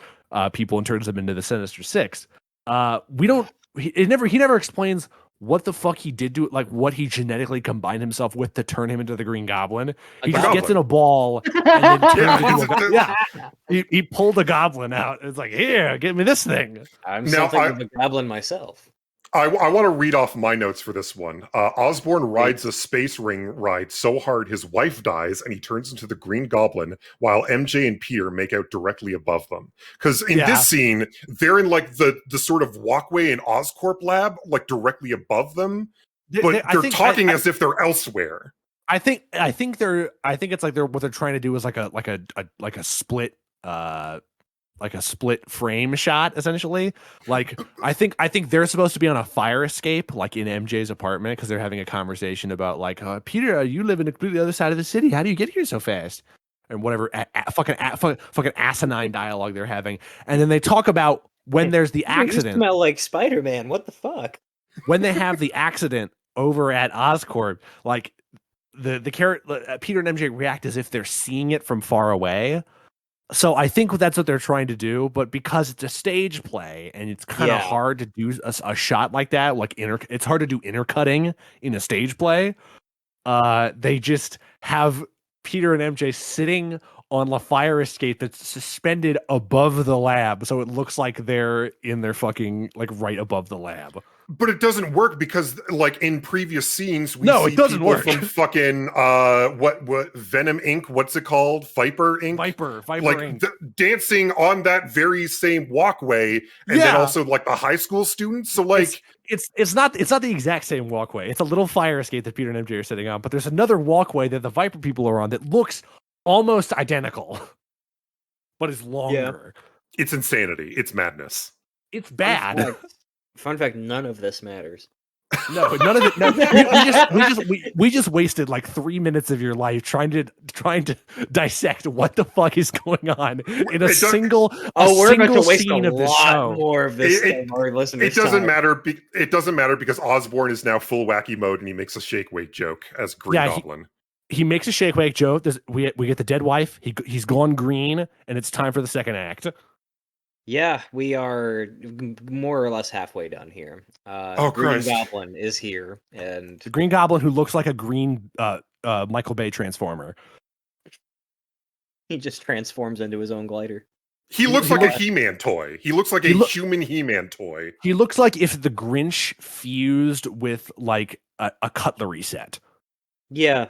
people and turns them into the Sinister Six. He never explains what the fuck he did to it, like what he genetically combined himself with to turn him into the Green Goblin. He just gets in a ball and then turns into he pulled a goblin out. It's like, here, give me this thing. I'm something of a goblin myself. I want to read off my notes for this one. Osborn rides a space ring ride so hard his wife dies and he turns into the Green Goblin while MJ and Peter make out directly above them. Because in this scene, they're in like the sort of walkway in Oscorp lab, like directly above them, but they're talking as if they're elsewhere. I think it's like what they're trying to do is like a split like a split frame shot, essentially. Like I think they're supposed to be on a fire escape, like in MJ's apartment, because they're having a conversation about like, Peter, you live in the completely other side of the city. How do you get here so fast? And whatever fucking asinine dialogue they're having, and then they talk about when there's the accident. You smell like Spider-Man. What the fuck? When they have the accident over at Oscorp, like the character Peter and MJ react as if they're seeing it from far away. So I think that's what they're trying to do, but because it's a stage play and it's kind of hard to do a shot like that, like it's hard to do intercutting in a stage play. They just have Peter and MJ sitting on the fire escape that's suspended above the lab, so it looks like they're in their fucking like right above the lab. But it doesn't work because, like in previous scenes, we see it doesn't people work. From fucking what Venom Inc. What's it called? Viper Inc. Viper like Inc. Dancing on that very same walkway, and then also like the high school students. So like it's not the exact same walkway. It's a little fire escape that Peter and MJ are sitting on, but there's another walkway that the Viper people are on that looks almost identical, but is longer. It's insanity. It's madness. It's bad. Fun fact: none of this matters. No, none of it. No, we just wasted like 3 minutes of your life trying to dissect what the fuck is going on in a single scene of this show. More of this. It doesn't matter. It doesn't matter because Osborn is now full wacky mode and he makes a shake weight joke as Green Goblin. He makes a shake weight joke. We get the dead wife. He's gone green, and it's time for the second act. Yeah, we are more or less halfway done here. Green Goblin is here, and the Green Goblin who looks like a green Michael Bay Transformer. He just transforms into his own glider. He looks like a He-Man toy. He looks like a human He-Man toy. He looks like if the Grinch fused with like a cutlery set. Yeah.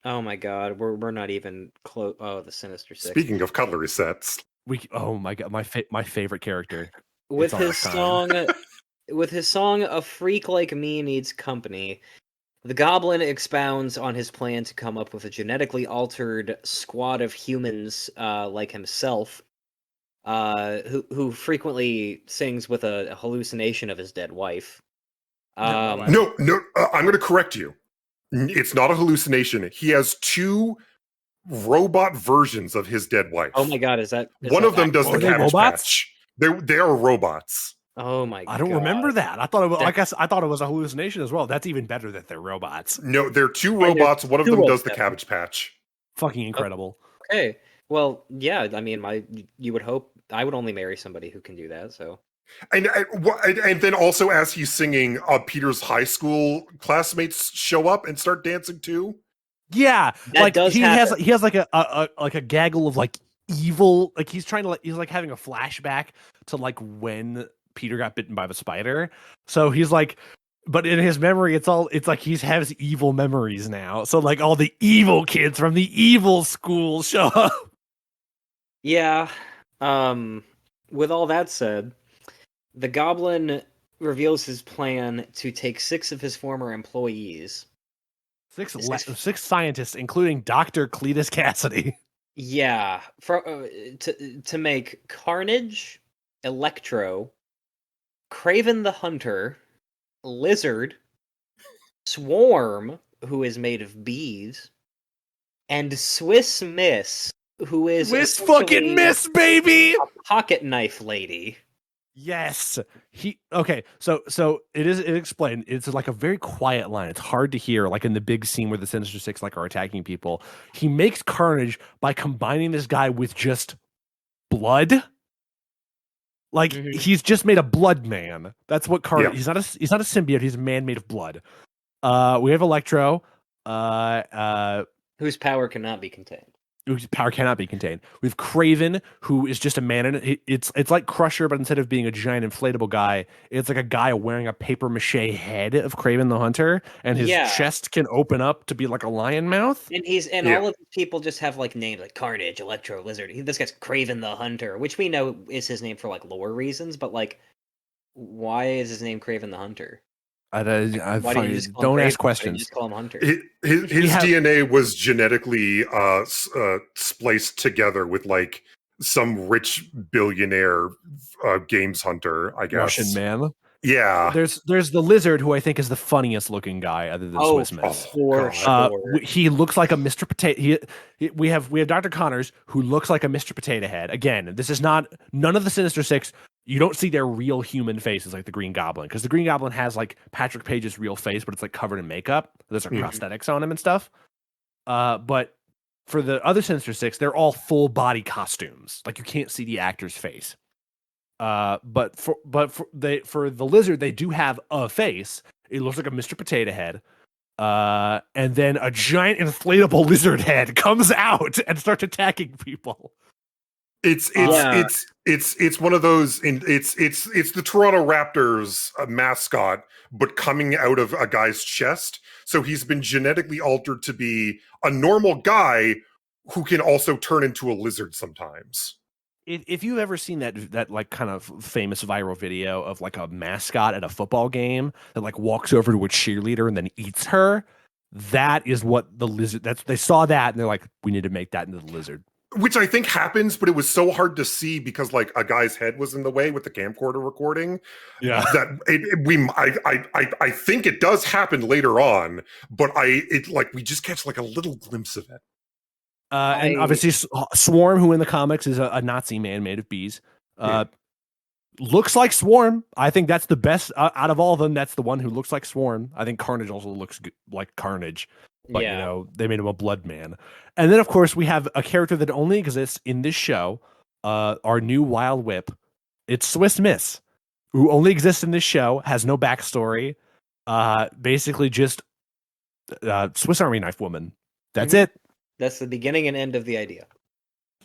Oh my God, we're not even close. Oh, the Sinister Six. Speaking of cutlery sets. Oh my God, my favorite character with his song, "A Freak Like Me Needs Company." The Goblin expounds on his plan to come up with a genetically altered squad of humans like himself, who frequently sings with a hallucination of his dead wife. No, I'm going to correct you. It's not a hallucination. He has two robot versions of his dead wife. Oh my God, is one of them does the Cabbage Patch? They are robots. Oh my God. I don't remember that. I thought it was I thought it was a hallucination as well. That's even better that they're robots. No, they're two robots. One of them does the Cabbage Patch. Fucking incredible. Okay. Well, yeah, I mean, you would hope I would only marry somebody who can do that, so. And then also as he's singing, Peter's high school classmates show up and start dancing too. Yeah, like he has like a gaggle of like evil, like he's like having a flashback to like when Peter got bitten by the spider. So he's like, but in his memory, it's like he has evil memories now. So like all the evil kids from the evil school show up. Yeah. With all that said, the Goblin reveals his plan to take 6 of his former employees. Six scientists, including Dr. Cletus Cassidy. Yeah, to make Carnage, Electro, Craven the Hunter, Lizard, Swarm, who is made of bees, and Swiss Miss, who is Swiss fucking Miss, baby, a pocket knife lady. Yes. So it explained. It's like a very quiet line. It's hard to hear, like in the big scene where the Sinister Six like are attacking people. He makes Carnage by combining this guy with just blood. Like he's just made a blood man. That's what Carnage. Yeah. He's not a symbiote. He's a man made of blood. We have Electro, whose power cannot be contained. Whose power cannot be contained. We have Kraven, who is just a man, and it's like Crusher, but instead of being a giant inflatable guy, it's like a guy wearing a paper mache head of Kraven the Hunter, and his chest can open up to be like a lion mouth. And all of these people just have like names like Carnage, Electro, Lizard. This guy's Kraven the Hunter, which we know is his name for like lore reasons, but like, why is his name Kraven the Hunter? Don't ask questions. Just call him Hunter. His DNA was genetically spliced together with like some rich billionaire games hunter, I guess. Russian man. Yeah. There's the Lizard, who I think is the funniest looking guy other than Swiss Miss. For sure. He looks like a Mr. Potato. We have Dr. Connors, who looks like a Mr. Potato Head. Again, this is not none of the Sinister Six. You don't see their real human faces like the Green Goblin, because the Green Goblin has like Patrick Page's real face, but it's like covered in makeup. There's like prosthetics on him and stuff. But for the other Sinister Six, they're all full body costumes. Like you can't see the actor's face. But for the Lizard, they do have a face. It looks like a Mr. Potato Head. And then a giant inflatable lizard head comes out and starts attacking people. It's one of those. It's the Toronto Raptors mascot, but coming out of a guy's chest. So he's been genetically altered to be a normal guy who can also turn into a lizard sometimes. If you've ever seen that like kind of famous viral video of like a mascot at a football game that like walks over to a cheerleader and then eats her, that is what the lizard. They saw that and they're like, we need to make that into the lizard. Which I think happens, but it was so hard to see because like a guy's head was in the way with the camcorder recording. Yeah, that I think it does happen later on, but we just catch like a little glimpse of it. And obviously Swarm, who in the comics is a Nazi man made of bees, looks like Swarm. I think that's the best out of all of them. That's the one who looks like Swarm. I think Carnage also looks like Carnage. But, you know, they made him a blood man. And then, of course, we have a character that only exists in this show, our new Wild Whip. It's Swiss Miss, who only exists in this show, has no backstory, basically just Swiss Army knife woman. That's it. That's the beginning and end of the idea.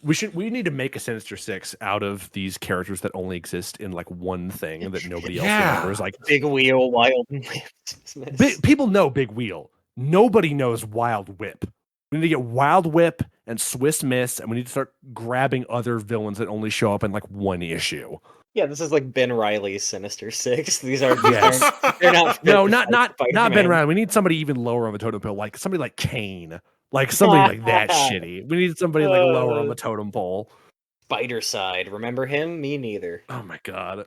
We need to make a Sinister Six out of these characters that only exist in like one thing that nobody else remembers. Like Big Wheel, Wild Whip. People know Big Wheel. Nobody knows Wild Whip. We need to get Wild Whip and Swiss Miss, and we need to start grabbing other villains that only show up in like one issue. Yeah, this is like Ben Reilly's Sinister Six. They're not. No, not Ben Reilly. We need somebody even lower on the totem pole, like somebody like Kane, like somebody like that shitty. We need somebody like lower on the totem pole. Spider-Side, remember him? Me neither. Oh my god.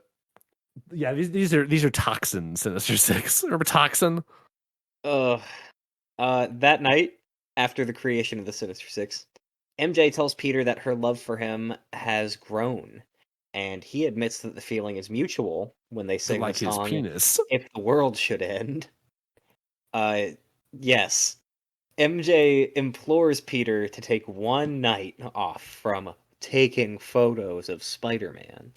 Yeah, these are Toxin Sinister Six. Remember Toxin? That night, after the creation of the Sinister Six, MJ tells Peter that her love for him has grown, and he admits that the feeling is mutual when they sing like the song, his penis. If the World Should End. Yes. MJ implores Peter to take one night off from taking photos of Spider-Man,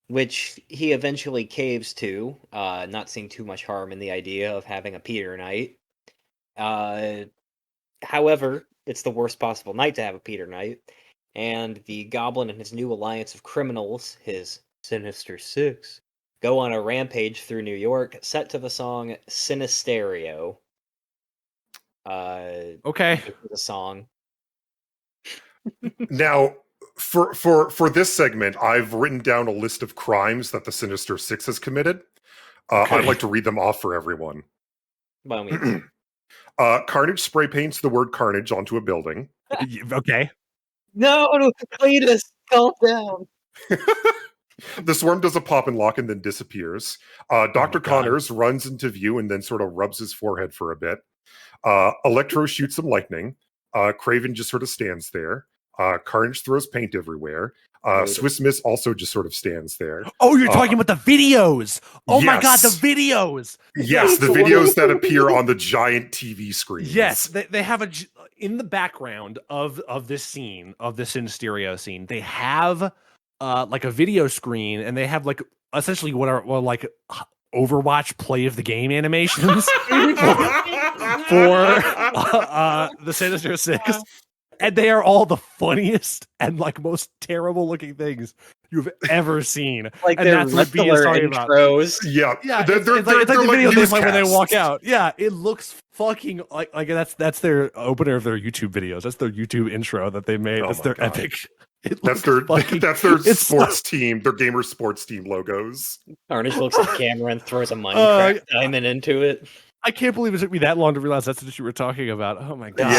which he eventually caves to, not seeing too much harm in the idea of having a Peter night. However, it's the worst possible night to have a Peter night, and the Goblin and his new alliance of criminals, his Sinister Six, go on a rampage through New York, set to the song Sinisterio. Okay. The song. Now, for this segment, I've written down a list of crimes that the Sinister Six has committed. I'd like to read them off for everyone. By all means. Carnage spray paints the word carnage onto a building. Okay. No, Cletus, calm down. The Swarm does a pop and lock and then disappears. Dr. Connors runs into view and then sort of rubs his forehead for a bit. Electro shoots some lightning. Kraven just sort of stands there. Carnage throws paint everywhere. Swiss Miss also just sort of stands there. Oh, you're talking about the videos. Oh my god, the videos. Yes, the videos that appear on the giant TV screen. Yes, they have in the background of this scene, of this Sinisterio scene, they have like a video screen, and they have like essentially what are like Overwatch play of the game animations for the Sinister Six, and they are all the funniest and like most terrible looking things you've ever seen. Like and their that's what B is talking about. intros. Yeah, It's like the video they play when they walk out. Yeah, it looks fucking like that's their opener of their YouTube videos. That's their YouTube intro that they made. That's their epic. That's their sports team, their gamer sports team logos. Carnage looks at the camera and throws a Minecraft diamond into it. I can't believe it took me that long to realize that's what you were talking about. Oh my god!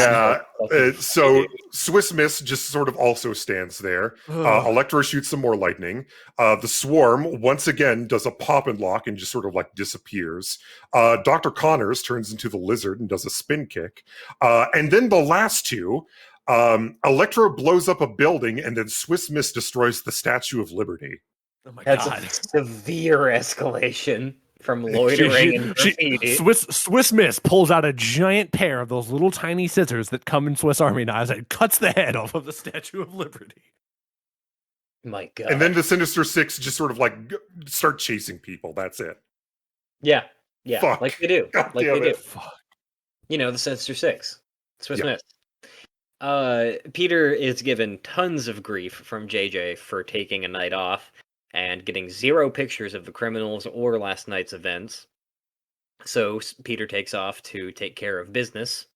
Yeah. So Swiss Miss just sort of also stands there. Electro shoots some more lightning. The Swarm once again does a pop and lock and just sort of like disappears. Dr. Connors turns into the lizard and does a spin kick. And then the last two. Electro blows up a building, and then Swiss Miss destroys the Statue of Liberty. Oh my god! That's a severe escalation from loitering and graffiti. Swiss Miss pulls out a giant pair of those little tiny scissors that come in Swiss Army knives and cuts the head off of the Statue of Liberty. My god! And then the Sinister Six just sort of like start chasing people. That's it. Yeah, Fuck. like they do. God like damn they it. do. Fuck. You know, the Sinister Six. Swiss Miss. Peter is given tons of grief from JJ for taking a night off and getting 0 pictures of the criminals or last night's events. So Peter takes off to take care of business.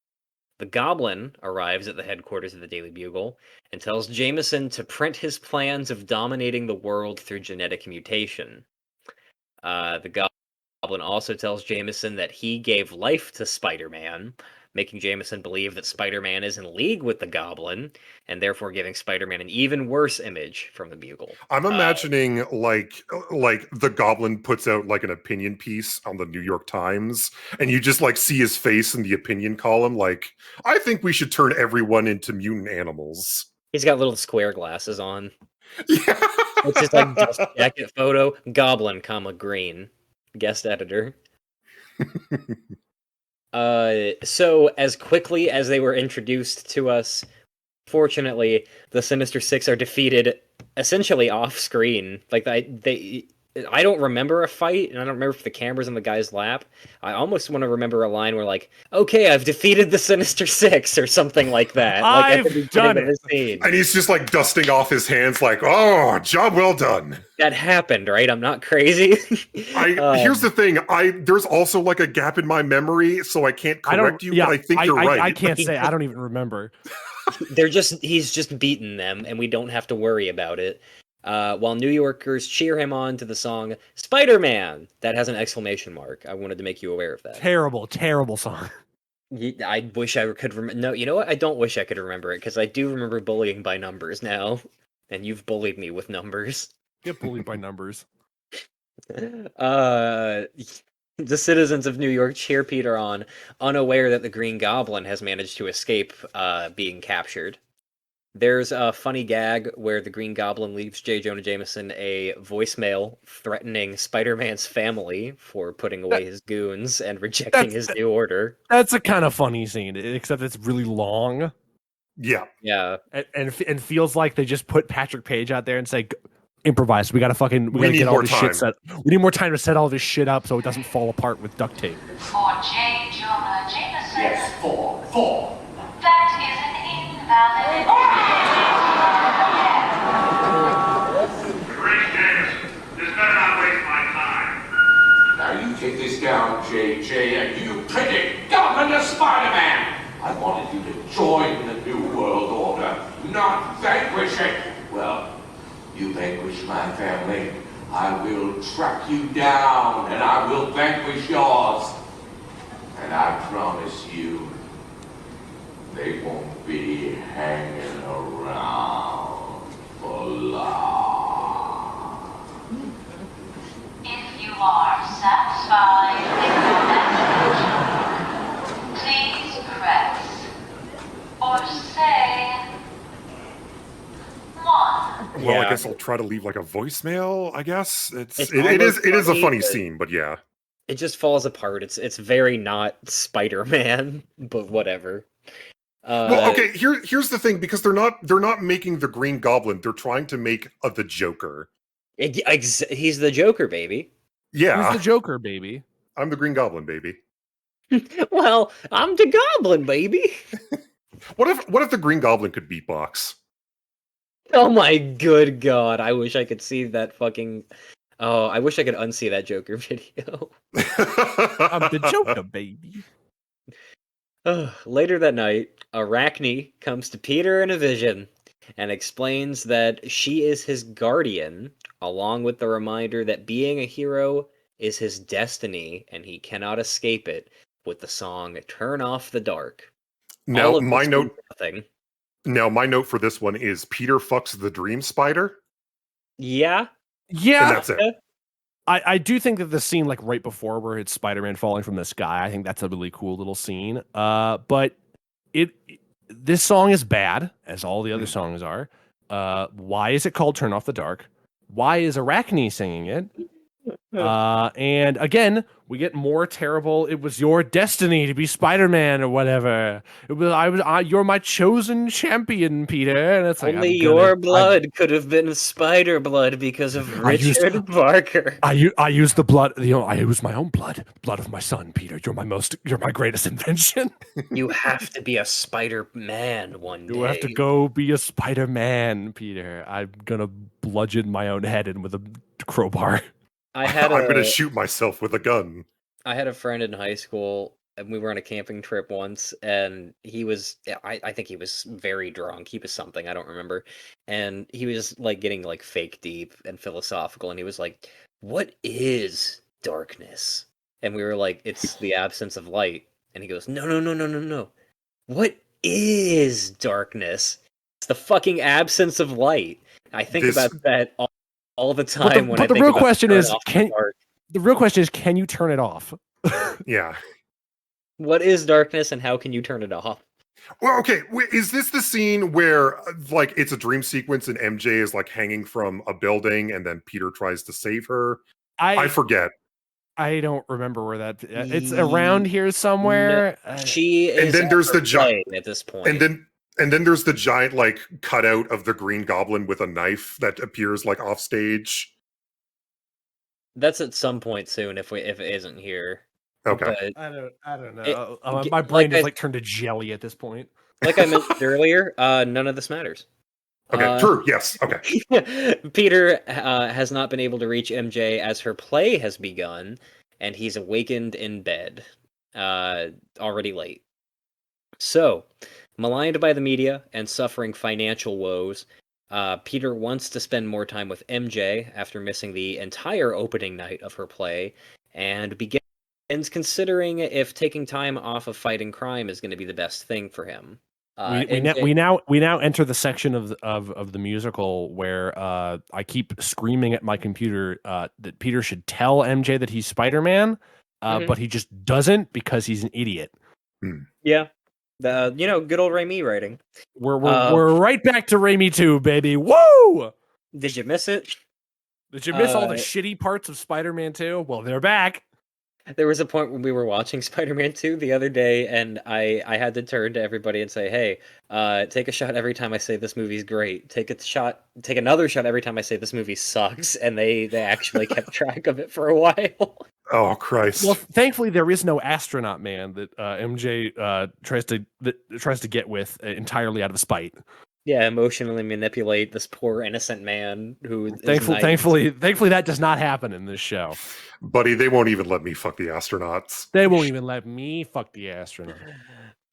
The Goblin arrives at the headquarters of the Daily Bugle and tells Jameson to print his plans of dominating the world through genetic mutation. The Goblin also tells Jameson that he gave life to Spider-Man, making Jameson believe that Spider-Man is in league with the Goblin, and therefore giving Spider-Man an even worse image from the Bugle. I'm imagining like the Goblin puts out like an opinion piece on the New York Times, and you just like see his face in the opinion column. Like, I think we should turn everyone into mutant animals. He's got little square glasses on. Yeah, It's just like dust jacket photo, Goblin, green. Guest editor. So as quickly as they were introduced to us, fortunately, the Sinister Six are defeated essentially off screen. Like I don't remember a fight, and I don't remember if the camera's in the guy's lap. I almost want to remember a line where like, "Okay, I've defeated the Sinister Six" or something like that. Like I've done it. And he's just like dusting off his hands, like, "Oh, job well done." That happened, right? I'm not crazy. Here's the thing. There's also like a gap in my memory, so I can't correct you, but I think you're right. I can't say. I don't even remember. He's just beaten them, and we don't have to worry about it. While New Yorkers cheer him on to the song Spider-Man. That has an exclamation mark. I wanted to make you aware of that. Terrible song. I wish I could remember. No, you know what? I don't wish I could remember it, because I do remember bullying by numbers now. And you've bullied me with numbers. Get bullied by numbers. The citizens of New York cheer Peter on, unaware that the Green Goblin has managed to escape being captured. There's a funny gag where the Green Goblin leaves J. Jonah Jameson a voicemail threatening Spider-Man's family for putting away his goons and rejecting his new order. That's a kind of funny scene, except it's really long. Yeah. And feels like they just put Patrick Page out there and say, improvise. We gotta need get all more this time. shit set. We need more time to set all this shit up so it doesn't fall apart with duct tape. For J. Jonah Jameson. Yes, four. That is an invalid. Great Jameson, this better not waste my time. Now you take this down, JJ, and you predict Goblin to Spider-Man. I wanted you to join the New World Order, not vanquish it. Well, you vanquish my family, I will track you down, and I will vanquish yours. And I promise you, they won't be hanging around for long. If you are satisfied with your message, please press or say 1. Well, I guess I'll try to leave like a voicemail. I guess it is a funny scene, but yeah, it just falls apart. It's very not Spider-Man, but whatever. Well, okay. Here's the thing, because they're not making the Green Goblin. They're trying to make the Joker. He's the Joker, baby. Yeah, Who's the Joker, baby? I'm the Green Goblin, baby. Well, I'm the Goblin, baby. What if the Green Goblin could beatbox? Oh my good god! I wish I could see that fucking. Oh, I wish I could unsee that Joker video. I'm the Joker, baby. Later that night, Arachne comes to Peter in a vision and explains that she is his guardian, along with the reminder that being a hero is his destiny and he cannot escape it, with the song Turn Off the Dark. Now, my note for this one is Peter fucks the Dream Spider. Yeah. Yeah. And that's it. I do think that the scene, like right before, where it's Spider-Man falling from the sky, I think that's a really cool little scene. But this song is bad, as all the other songs are. Why is it called Turn Off the Dark? Why is Arachne singing it? And again, we get more terrible. It was your destiny to be Spider-Man or whatever. You're my chosen champion, Peter. And it's like, only your blood could have been spider blood because of Richard Parker. I use the blood. I use my own blood of my son, Peter. You're my greatest invention. You have to be a Spider-Man one day. You have to go be a Spider-Man, Peter. I'm gonna bludgeon my own head in with a crowbar. I'm going to shoot myself with a gun. I had a friend in high school, and we were on a camping trip once, and he was, I think he was very drunk. He was something, I don't remember. And he was like getting like fake deep and philosophical, and he was like, what is darkness? And we were like, it's the absence of light. And he goes, no. What is darkness? It's the fucking absence of light. I think about that all the time. But the real question is, can you turn it off? Yeah. What is darkness and how can you turn it off? Well, okay. Is this the scene where like it's a dream sequence and MJ is like hanging from a building and then Peter tries to save her? I forget. I don't remember where that. It's around here somewhere. She is. And then there's the giant at this point. And then there's the giant like cutout of the Green Goblin with a knife that appears like off stage. That's at some point soon if it isn't here. Okay. But I don't know. My brain is like turned to jelly at this point. Like I mentioned earlier, none of this matters. Okay, true. Yes. Okay. Peter has not been able to reach MJ as her play has begun, and he's awakened in bed, already late. So, maligned by the media and suffering financial woes, Peter wants to spend more time with MJ after missing the entire opening night of her play, and begins considering if taking time off of fighting crime is going to be the best thing for him. We now enter the section of the musical where I keep screaming at my computer that Peter should tell MJ that he's Spider-Man, but he just doesn't because he's an idiot. Yeah. Good old Raimi writing. We're right back to Raimi 2, baby. Woo! Did you miss it? Did you miss all the shitty parts of Spider-Man 2? Well, they're back. There was a point when we were watching Spider-Man 2 the other day, and I had to turn to everybody and say, hey, take a shot every time I say this movie's great. Take another shot every time I say this movie sucks. And they actually kept track of it for a while. Oh, Christ. Well, thankfully, there is no astronaut man that MJ tries to get with entirely out of spite. Yeah, emotionally manipulate this poor innocent man who. Thankfully, that does not happen in this show. Buddy, they won't even let me fuck the astronauts. They won't even let me fuck the astronaut.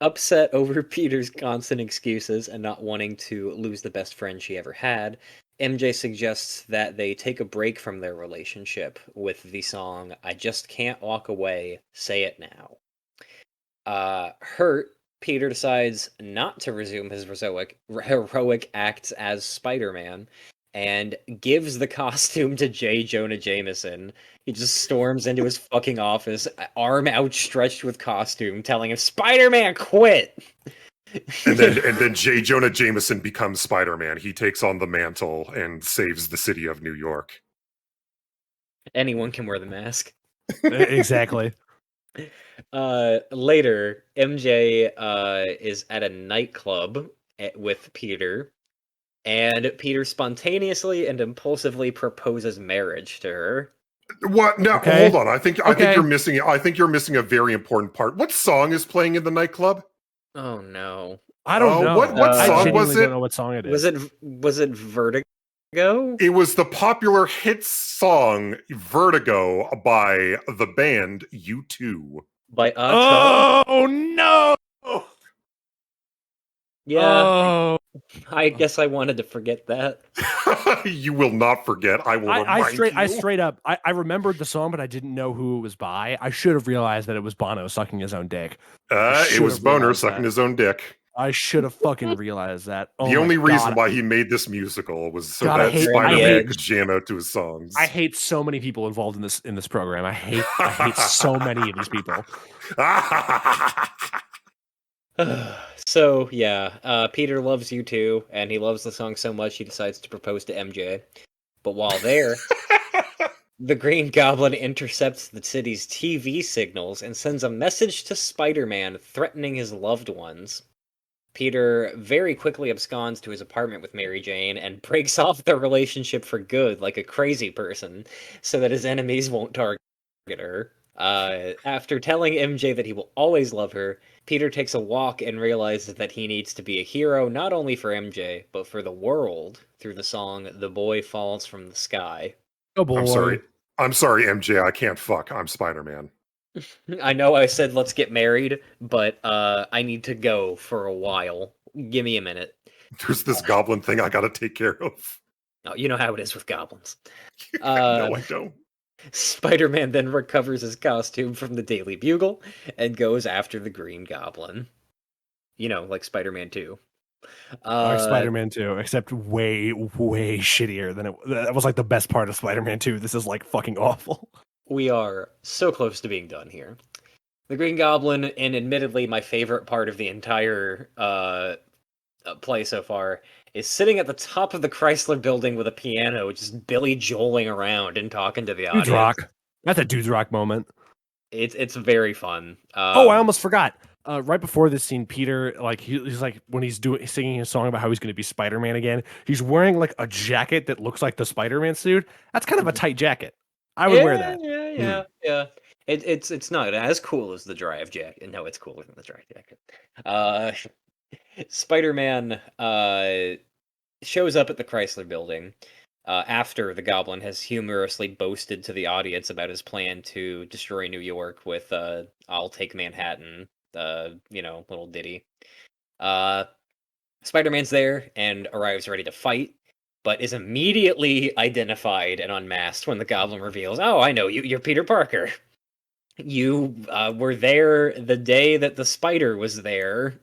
Upset over Peter's constant excuses and not wanting to lose the best friend she ever had, MJ suggests that they take a break from their relationship with the song "I Just Can't Walk Away, Say It Now." Hurt, Peter decides not to resume his heroic acts as Spider-Man and gives the costume to J. Jonah Jameson. He just storms into his fucking office, arm outstretched with costume, telling him, "Spider-Man, quit!" And then J. Jonah Jameson becomes Spider-Man. He takes on the mantle and saves the city of New York. Anyone can wear the mask. Exactly. Later, MJ is at a nightclub with Peter, and Peter spontaneously and impulsively proposes marriage to her. What? No, Okay. hold on. I think you're missing. I think you're missing a very important part. What song is playing in the nightclub? Oh no! I don't know. What I song was genuinely it? don't know what song it is. Was it Vertigo? It was the popular hit song "Vertigo" by the band U2. By Oh no! Yeah, Oh. I guess I wanted to forget that. You will not forget. I will remind you. I straight up, I remembered the song, but I didn't know who it was by. I should have realized that it was Bono sucking his own dick. It was Boner sucking his own dick. I should have fucking realized that. Oh the only my reason God. why he made this musical was so God, I that hate- Spider-Man could jam out to his songs. I hate so many people involved in this program. I hate so many of these people. So yeah, Peter loves you too, and he loves the song so much he decides to propose to MJ. But while there, the Green Goblin intercepts the city's TV signals and sends a message to Spider-Man threatening his loved ones. Peter very quickly absconds to his apartment with Mary Jane and breaks off their relationship for good like a crazy person so that his enemies won't target her. After telling MJ that he will always love her, Peter takes a walk and realizes that he needs to be a hero not only for MJ, but for the world through the song The Boy Falls from the Sky. Oh boy. I'm sorry, MJ, I can't fuck. I'm Spider-Man. I know I said let's get married, but I need to go for a while. Give me a minute. There's this goblin thing I gotta take care of. Oh, you know how it is with goblins. No, I don't. Spider-Man then recovers his costume from the Daily Bugle and goes after the Green Goblin. You know, like Spider-Man 2. Like Spider-Man 2, except way shittier than it. That was like the best part of Spider-Man 2. This is like fucking awful. We are so close to being done here. The Green Goblin, and admittedly my favorite part of the entire play so far, is sitting at the top of the Chrysler Building with a piano, just Billy Joeling around and talking to the audience. Dude's Rock. That's a Dude's Rock moment. It's very fun. I almost forgot. Right before this scene, Peter, like he's like when he's singing his song about how he's going to be Spider-Man again, he's wearing like a jacket that looks like the Spider-Man suit. That's kind of a tight jacket. I would wear that. Yeah. It's not as cool as the Drive jacket. No, it's cooler than the Drive jacket. Spider-Man shows up at the Chrysler Building after the Goblin has humorously boasted to the audience about his plan to destroy New York with "I'll take Manhattan," little ditty. Spider-Man's there and arrives ready to fight, but is immediately identified and unmasked when the Goblin reveals, "Oh, I know you. You're Peter Parker. You were there the day that the spider was there,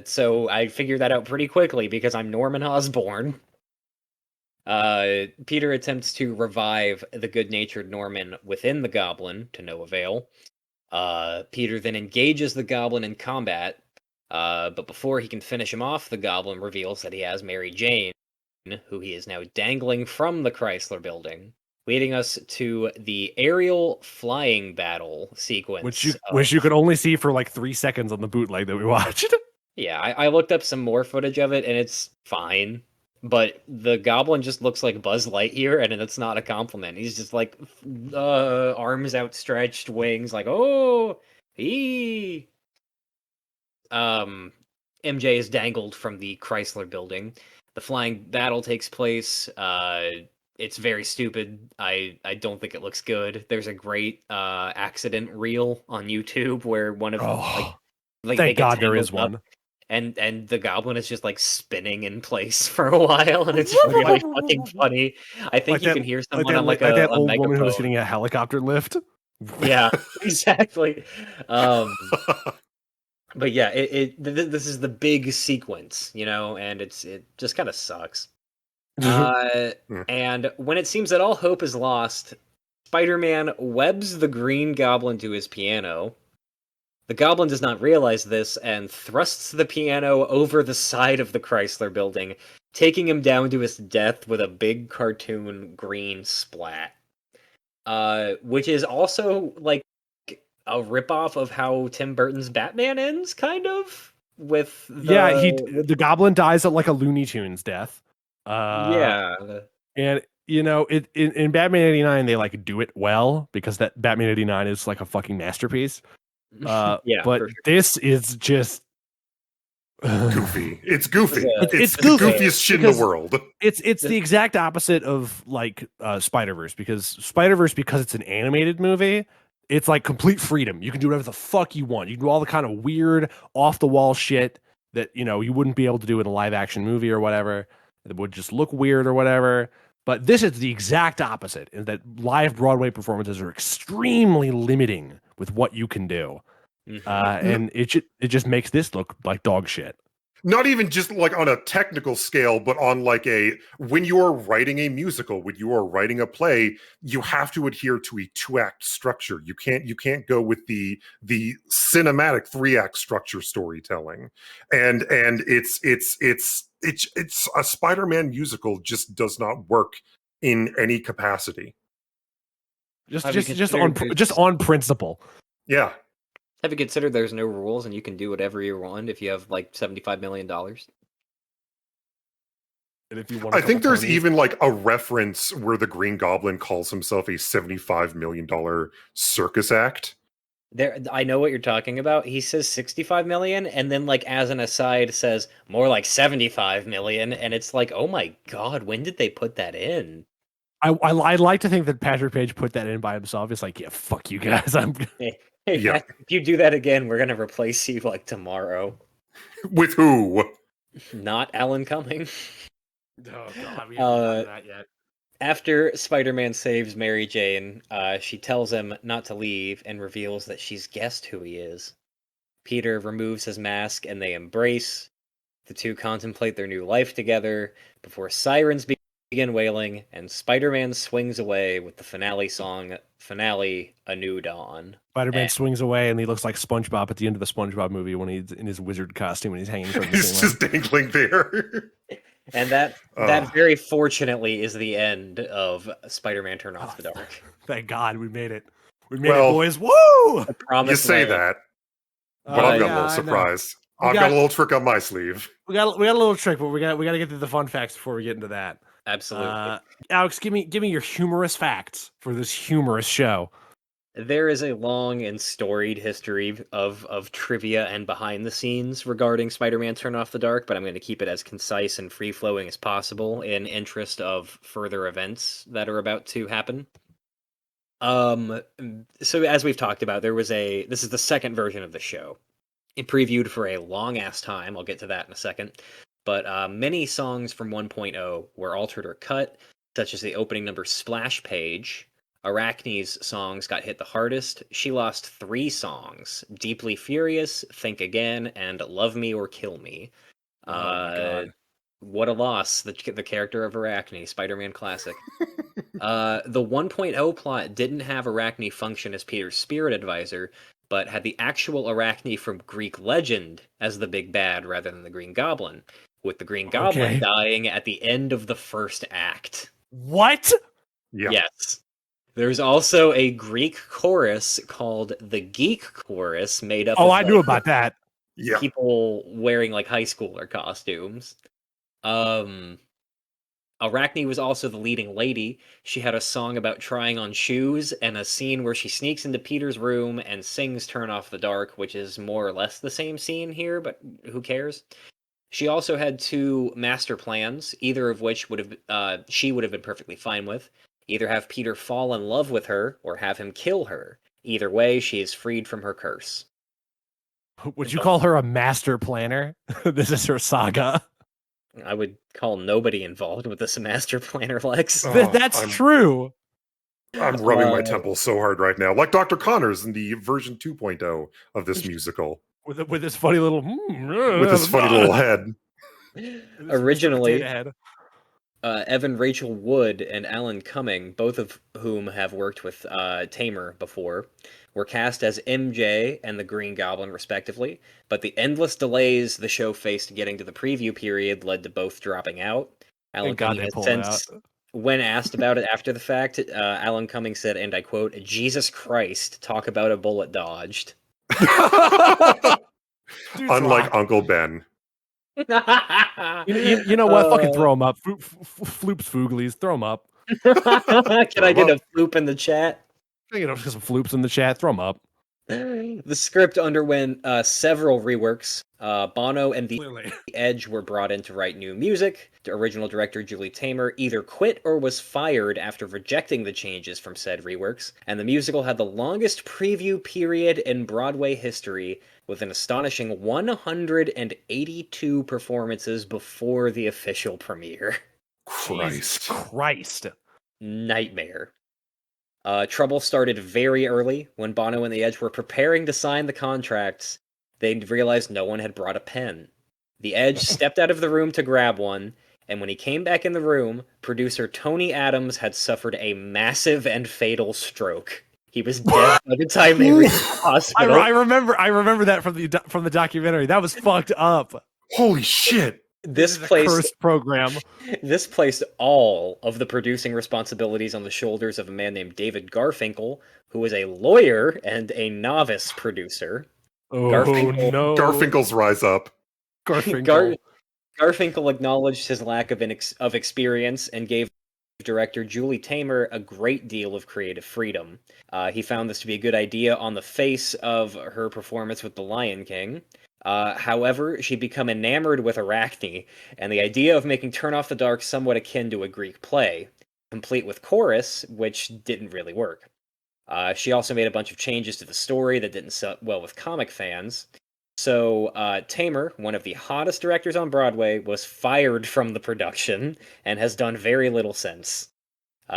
so I figured that out pretty quickly because I'm Norman Osborn." Peter attempts to revive the good-natured Norman within the Goblin, to no avail. Peter then engages the Goblin in combat, but before he can finish him off, the Goblin reveals that he has Mary Jane, who he is now dangling from the Chrysler Building, leading us to the aerial flying battle sequence. Which you could only see for like 3 seconds on the bootleg that we watched. Yeah, I looked up some more footage of it, and it's fine. But the Goblin just looks like Buzz Lightyear, and it's not a compliment. He's just like, arms outstretched, wings, like, oh, ee. MJ is dangled from the Chrysler Building. The flying battle takes place. It's very stupid. I don't think it looks good. There's a great accident reel on YouTube where one of like thank God there is one. And the Goblin is just like spinning in place for a while, and it's really fucking funny. I think Like you can hear someone on like a that old megaphone. woman who was getting a helicopter lift. Yeah, exactly. But yeah, this is the big sequence, and it just kind of sucks. And when it seems that all hope is lost, Spider-Man webs the Green Goblin to his piano. The Goblin does not realize this and thrusts the piano over the side of the Chrysler Building, taking him down to his death with a big cartoon green splat. Which is also, like, a ripoff of how Tim Burton's Batman ends, kind of, with the... the Goblin dies at like a Looney Tunes death. Yeah. And in Batman 89 they like do it well because that Batman 89 is like a fucking masterpiece. Yeah, but for sure. this is just goofy. It's goofy. It's the goofy goofiest shit in the world. It's the exact opposite of like Spider-Verse, because it's an animated movie, it's like complete freedom. You can do whatever the fuck you want. You can do all the kind of weird off the wall shit that, you know, you wouldn't be able to do in a live action movie or whatever. It would just look weird or whatever. But this is the exact opposite, in that live Broadway performances are extremely limiting with what you can do. And it just makes this look like dog shit. Not even just like on a technical scale, but on like when you're writing a musical, when you are writing a play, you have to adhere to a 2-act structure. You can't go with the cinematic 3-act structure storytelling. And it's a Spider-Man musical just does not work in any capacity. Just on principle. Yeah. Have you considered there's no rules and you can do whatever you want if you have like $75 million? And if you want, I think there's even like a reference where the Green Goblin calls himself a $75 million circus act. There, I know what you're talking about. He says 65 million, and then like as an aside says more like 75 million, and it's like, oh my god, when did they put that in? I like to think that Patrick Page put that in by himself. It's like, yeah, fuck you guys. Hey, yeah. If you do that again, we're gonna replace you like tomorrow. With who? Not Alan Cumming. Oh god, we haven't done that yet. After Spider-Man saves Mary Jane, she tells him not to leave and reveals that she's guessed who he is. Peter removes his mask and they embrace. The two contemplate their new life together before sirens begin wailing and Spider-Man swings away with the finale song, Finale, A New Dawn. Spider-Man swings away and he looks like SpongeBob at the end of the SpongeBob movie when he's in his wizard costume and he's hanging from the He's just dangling there. And that very fortunately is the end of Spider-Man Turn Off the Dark. Thank God we made it. We made it, boys. Woo! You say that, but I've got a little surprise. I've got a little trick on my sleeve. We got a little trick, but we got to get to the fun facts before we get into that. Absolutely. Alex, give me your humorous facts for this humorous show. There is a long and storied history of trivia and behind the scenes regarding Spider-Man Turn Off the Dark, but I'm going to keep it as concise and free-flowing as possible in interest of further events that are about to happen. So as we've talked about, this is the second version of the show. It previewed for a long-ass time. I'll get to that in a second. But many songs from 1.0 were altered or cut, such as the opening number Splash Page. Arachne's songs got hit the hardest. She lost 3 songs: Deeply Furious, Think Again, and Love Me or Kill Me. What a loss. The character of Arachne, Spider-Man classic. The 1.0 plot didn't have Arachne function as Peter's spirit advisor, but had the actual Arachne from Greek legend as the big bad rather than the Green Goblin, with the Green Goblin dying at the end of the first act. What? Yeah. Yes. There's also a Greek chorus called the Geek Chorus, made up of I knew about that. Yeah. People wearing like high schooler costumes. Arachne was also the leading lady. She had a song about trying on shoes and a scene where she sneaks into Peter's room and sings Turn Off the Dark, which is more or less the same scene here, but who cares? She also had 2 master plans, either of which she would have been perfectly fine with. Either have Peter fall in love with her, or have him kill her. Either way, she is freed from her curse. Would you call her a master planner? This is her saga. I would call nobody involved with this a master planner, Lex. That's true. I'm rubbing my temples so hard right now, like Dr. Connors in the version 2.0 of this musical. With this funny little... with this funny little head. Originally... Evan Rachel Wood and Alan Cumming, both of whom have worked with Tamer before, were cast as MJ and the Green Goblin, respectively, but the endless delays the show faced getting to the preview period led to both dropping out. Alan Cumming has since When asked about it after the fact, Alan Cumming said, and I quote, "Jesus Christ, talk about a bullet dodged." Unlike Uncle Ben. You know what? Fucking throw him up. Floops Fooglies, throw him up. Can I get a floop in the chat? You know, some floops in the chat, throw him up. The script underwent several reworks. Bono and the Edge were brought in to write new music. The original director, Julie Taymor, either quit or was fired after rejecting the changes from said reworks, and the musical had the longest preview period in Broadway history, with an astonishing 182 performances before the official premiere. Christ. Nightmare. Trouble started very early. When Bono and the Edge were preparing to sign the contracts, they realized no one had brought a pen. The Edge stepped out of the room to grab one, and when he came back in the room, producer Tony Adams had suffered a massive and fatal stroke. He was dead by the time they reached the hospital. I remember that from the documentary. That was fucked up. Holy shit. This placed program. This placed all of the producing responsibilities on the shoulders of a man named David Garfinkel, who was a lawyer and a novice producer. Oh no! Garfinkel's rise up. Garfinkel acknowledged his lack of experience and gave director Julie Taymor a great deal of creative freedom. He found this to be a good idea on the face of her performance with The Lion King. However, she'd become enamored with Arachne, and the idea of making Turn Off the Dark somewhat akin to a Greek play, complete with chorus, which didn't really work. She also made a bunch of changes to the story that didn't sit well with comic fans. So, Taymor, one of the hottest directors on Broadway, was fired from the production, and has done very little since.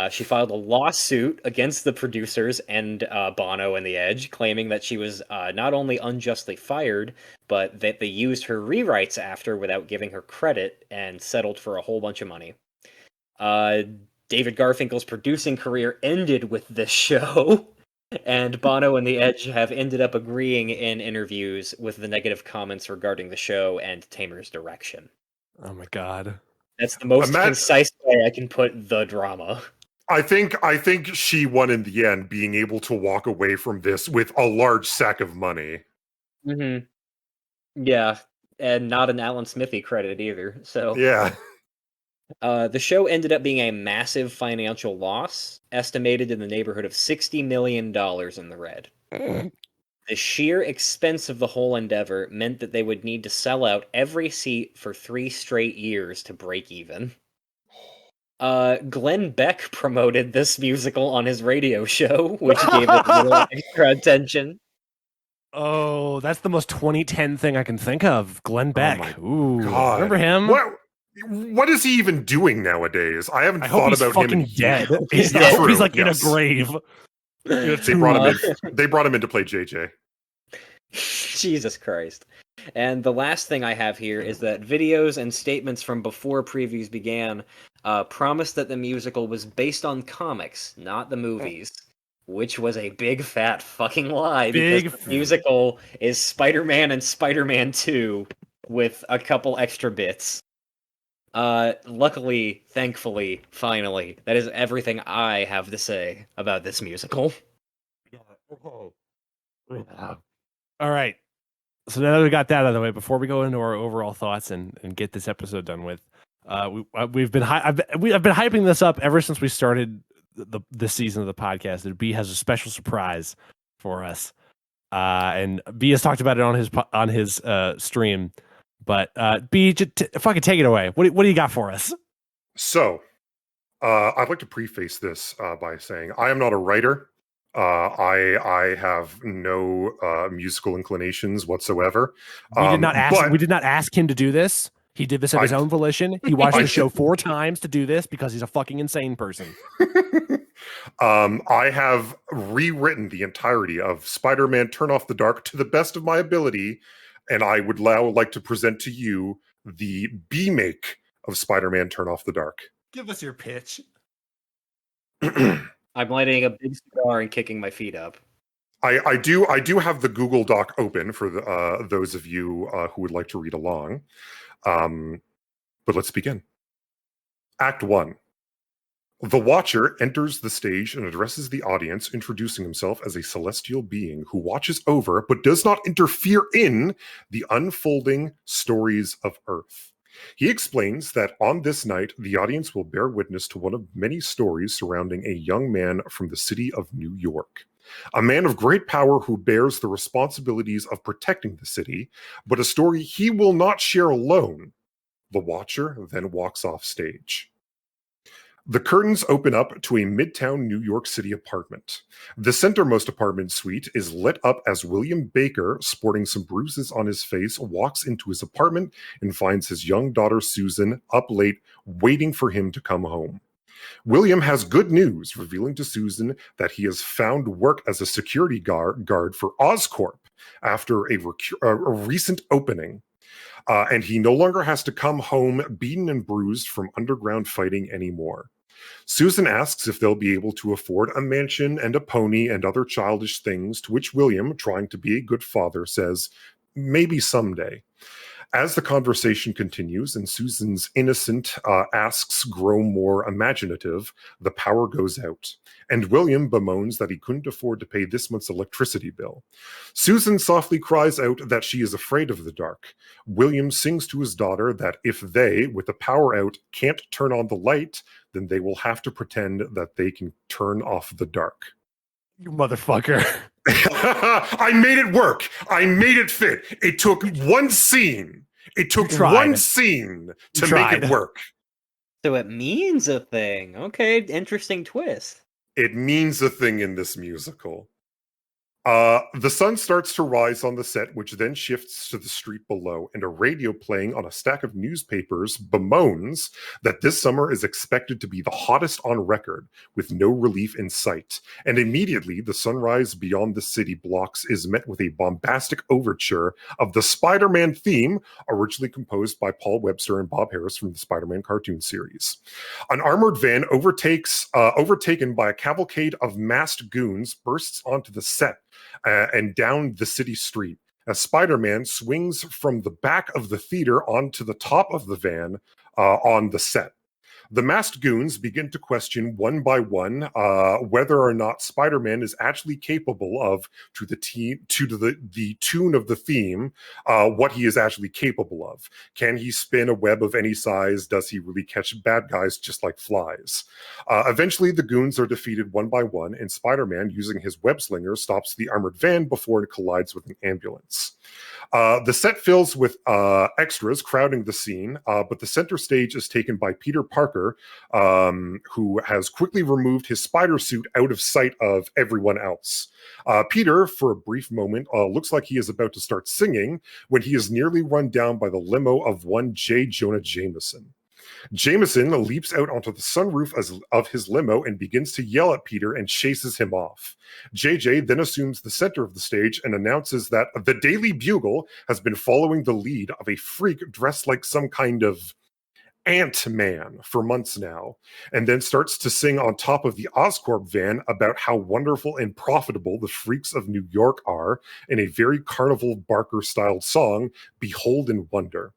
She filed a lawsuit against the producers and Bono and the Edge, claiming that she was not only unjustly fired, but that they used her rewrites after without giving her credit, and settled for a whole bunch of money. David Garfinkel's producing career ended with this show, and Bono and the Edge have ended up agreeing in interviews with the negative comments regarding the show and Taymor's direction. Oh my god. That's the most concise way I can put the drama. I think she won in the end, being able to walk away from this with a large sack of money. Mm-hmm. Yeah, and not an Alan Smithy credit either. So yeah. The show ended up being a massive financial loss, estimated in the neighborhood of $60 million in the red. The sheer expense of the whole endeavor meant that they would need to sell out every seat for 3 straight years to break even. Glenn Beck promoted this musical on his radio show, which gave it a little extra attention. Oh, that's the most 2010 thing I can think of. Glenn Beck. Ooh, God. Remember him? What is he even doing nowadays? I haven't thought about him. He's dead. He's dead. He's like in a grave. They brought him in to play JJ. Jesus Christ. And the last thing I have here is that videos and statements from before previews began promised that the musical was based on comics, not the movies, which was a big fat fucking lie, because the musical is Spider-Man and Spider-Man 2 with a couple extra bits. Luckily, thankfully, finally, that is everything I have to say about this musical. All right. So now that we got that out of the way, before we go into our overall thoughts and get this episode done with, I've been hyping this up ever since we started this season of the podcast. That B has a special surprise for us, and B has talked about it on his stream. But B, just fucking take it away. What do you got for us? So, I'd like to preface this by saying I am not a writer. I have no musical inclinations whatsoever. We did not ask him to do this. He did this of his own volition. He watched the show 4 times to do this because he's a fucking insane person. I have rewritten the entirety of Spider-Man Turn Off the Dark to the best of my ability, and I would now like to present to you the B-make of Spider-Man Turn Off the Dark. Give us your pitch. I'm lighting a big cigar and kicking my feet up. I do have the Google Doc open for those of you who would like to read along. But let's begin. Act 1. The Watcher enters the stage and addresses the audience, introducing himself as a celestial being who watches over but does not interfere in the unfolding stories of Earth. He explains that on this night, the audience will bear witness to one of many stories surrounding a young man from the city of New York. A man of great power who bears the responsibilities of protecting the city, but a story he will not share alone. The Watcher then walks off stage. The curtains open up to a midtown New York City apartment. The centermost apartment suite is lit up as William Baker, sporting some bruises on his face, walks into his apartment and finds his young daughter Susan up late, waiting for him to come home. William has good news, revealing to Susan that he has found work as a security guard for Oscorp after a recent opening. And he no longer has to come home beaten and bruised from underground fighting anymore. Susan asks if they'll be able to afford a mansion and a pony and other childish things, to which William, trying to be a good father, says, maybe someday. As the conversation continues and Susan's innocent asks grow more imaginative, the power goes out, and William bemoans that he couldn't afford to pay this month's electricity bill. Susan softly cries out that she is afraid of the dark. William sings to his daughter that if they, with the power out, can't turn on the light, then they will have to pretend that they can turn off the dark. You motherfucker. I made it work. I made it fit. It took one scene. It took one scene to make it work. So it means a thing. Okay, interesting twist. It means a thing in this musical. The sun starts to rise on the set, which then shifts to the street below, and a radio playing on a stack of newspapers bemoans that this summer is expected to be the hottest on record, with no relief in sight. And immediately, the sunrise beyond the city blocks is met with a bombastic overture of the Spider-Man theme, originally composed by Paul Webster and Bob Harris from the Spider-Man cartoon series. An armored van overtaken by a cavalcade of masked goons bursts onto the set, and down the city street as Spider-Man swings from the back of the theater onto the top of the van on the set. The masked goons begin to question one by one whether or not Spider-Man is actually capable of, to the tune of the theme, what he is actually capable of. Can he spin a web of any size? Does he really catch bad guys just like flies? Eventually, the goons are defeated one by one, and Spider-Man, using his web slinger, stops the armored van before it collides with an ambulance. The set fills with extras crowding the scene, but the center stage is taken by Peter Parker, who has quickly removed his spider suit out of sight of everyone else. Peter, for a brief moment, looks like he is about to start singing when he is nearly run down by the limo of one J. Jonah Jameson. Jameson leaps out onto the sunroof of his limo and begins to yell at Peter and chases him off. JJ then assumes the center of the stage and announces that the Daily Bugle has been following the lead of a freak dressed like some kind of Ant-Man for months now, and then starts to sing on top of the Oscorp van about how wonderful and profitable the freaks of New York are in a very Carnival Barker-styled song, Behold and Wonder.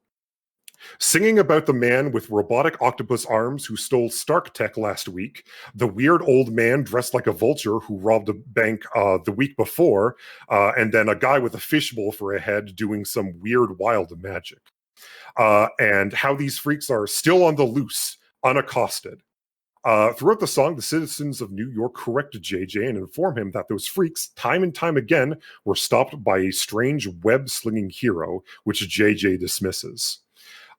Singing about the man with robotic octopus arms who stole Stark Tech last week, the weird old man dressed like a vulture who robbed a bank the week before, and then a guy with a fishbowl for a head doing some weird wild magic. And how these freaks are still on the loose, unaccosted. Throughout the song, the citizens of New York correct JJ and inform him that those freaks, time and time again, were stopped by a strange web-slinging hero, which JJ dismisses.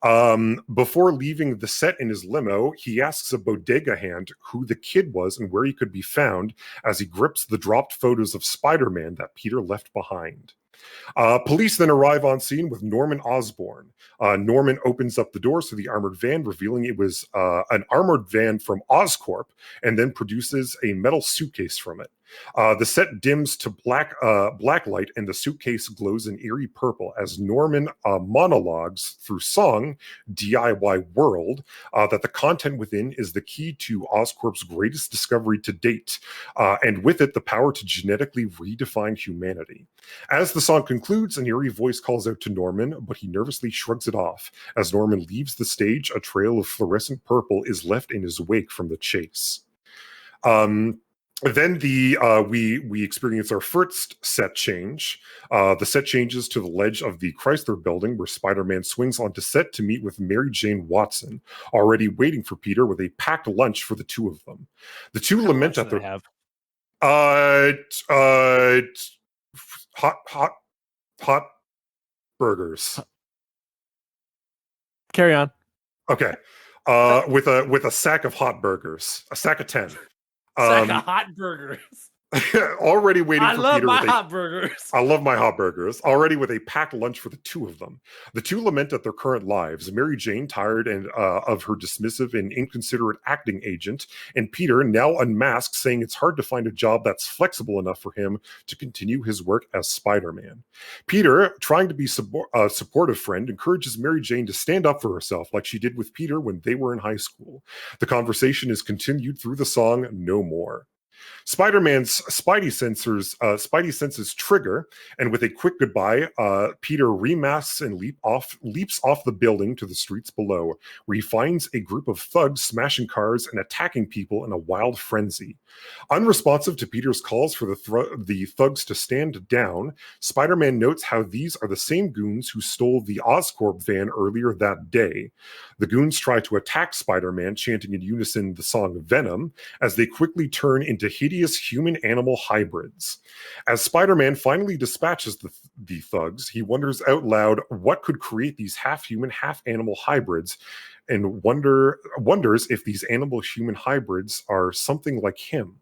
Before leaving the set in his limo, he asks a bodega hand who the kid was and where he could be found as he grips the dropped photos of Spider-Man that Peter left behind. Police then arrive on scene with Norman Osborn. Norman opens up the doors to the armored van, revealing it was an armored van from Oscorp, and then produces a metal suitcase from it. The set dims to black light, and the suitcase glows in eerie purple as Norman monologues through song DIY World that the content within is the key to Oscorp's greatest discovery to date, and with it the power to genetically redefine humanity. As the song concludes, an eerie voice calls out to Norman, but he nervously shrugs it off. As Norman leaves the stage, a trail of fluorescent purple is left in his wake from the chase. Then we experience our first set change. The set changes to the ledge of the Chrysler Building, where Spider-Man swings onto set to meet with Mary Jane Watson, already waiting for Peter with a packed lunch for the two of them. The two lament at their hot burgers. Carry on. Okay. With a sack of hot burgers, a sack of 10. Sack of hot burgers. Already waiting for Peter. I love my hot burgers. I love my hot burgers. Already with a packed lunch for the two of them. The two lament at their current lives. Mary Jane, tired of her dismissive and inconsiderate acting agent, and Peter, now unmasked, saying it's hard to find a job that's flexible enough for him to continue his work as Spider-Man. Peter, trying to be a supportive friend, encourages Mary Jane to stand up for herself like she did with Peter when they were in high school. The conversation is continued through the song No More. Spider-Man's Spidey senses trigger, and with a quick goodbye, Peter remasks and leaps off the building to the streets below, where he finds a group of thugs smashing cars and attacking people in a wild frenzy. Unresponsive to Peter's calls for the thugs to stand down, Spider-Man notes how these are the same goons who stole the Oscorp van earlier that day. The goons try to attack Spider-Man, chanting in unison the song Venom, as they quickly turn into hideous human-animal hybrids. As Spider-Man finally dispatches the thugs, he wonders out loud what could create these half-human, half-animal hybrids, and wonders if these animal-human hybrids are something like him.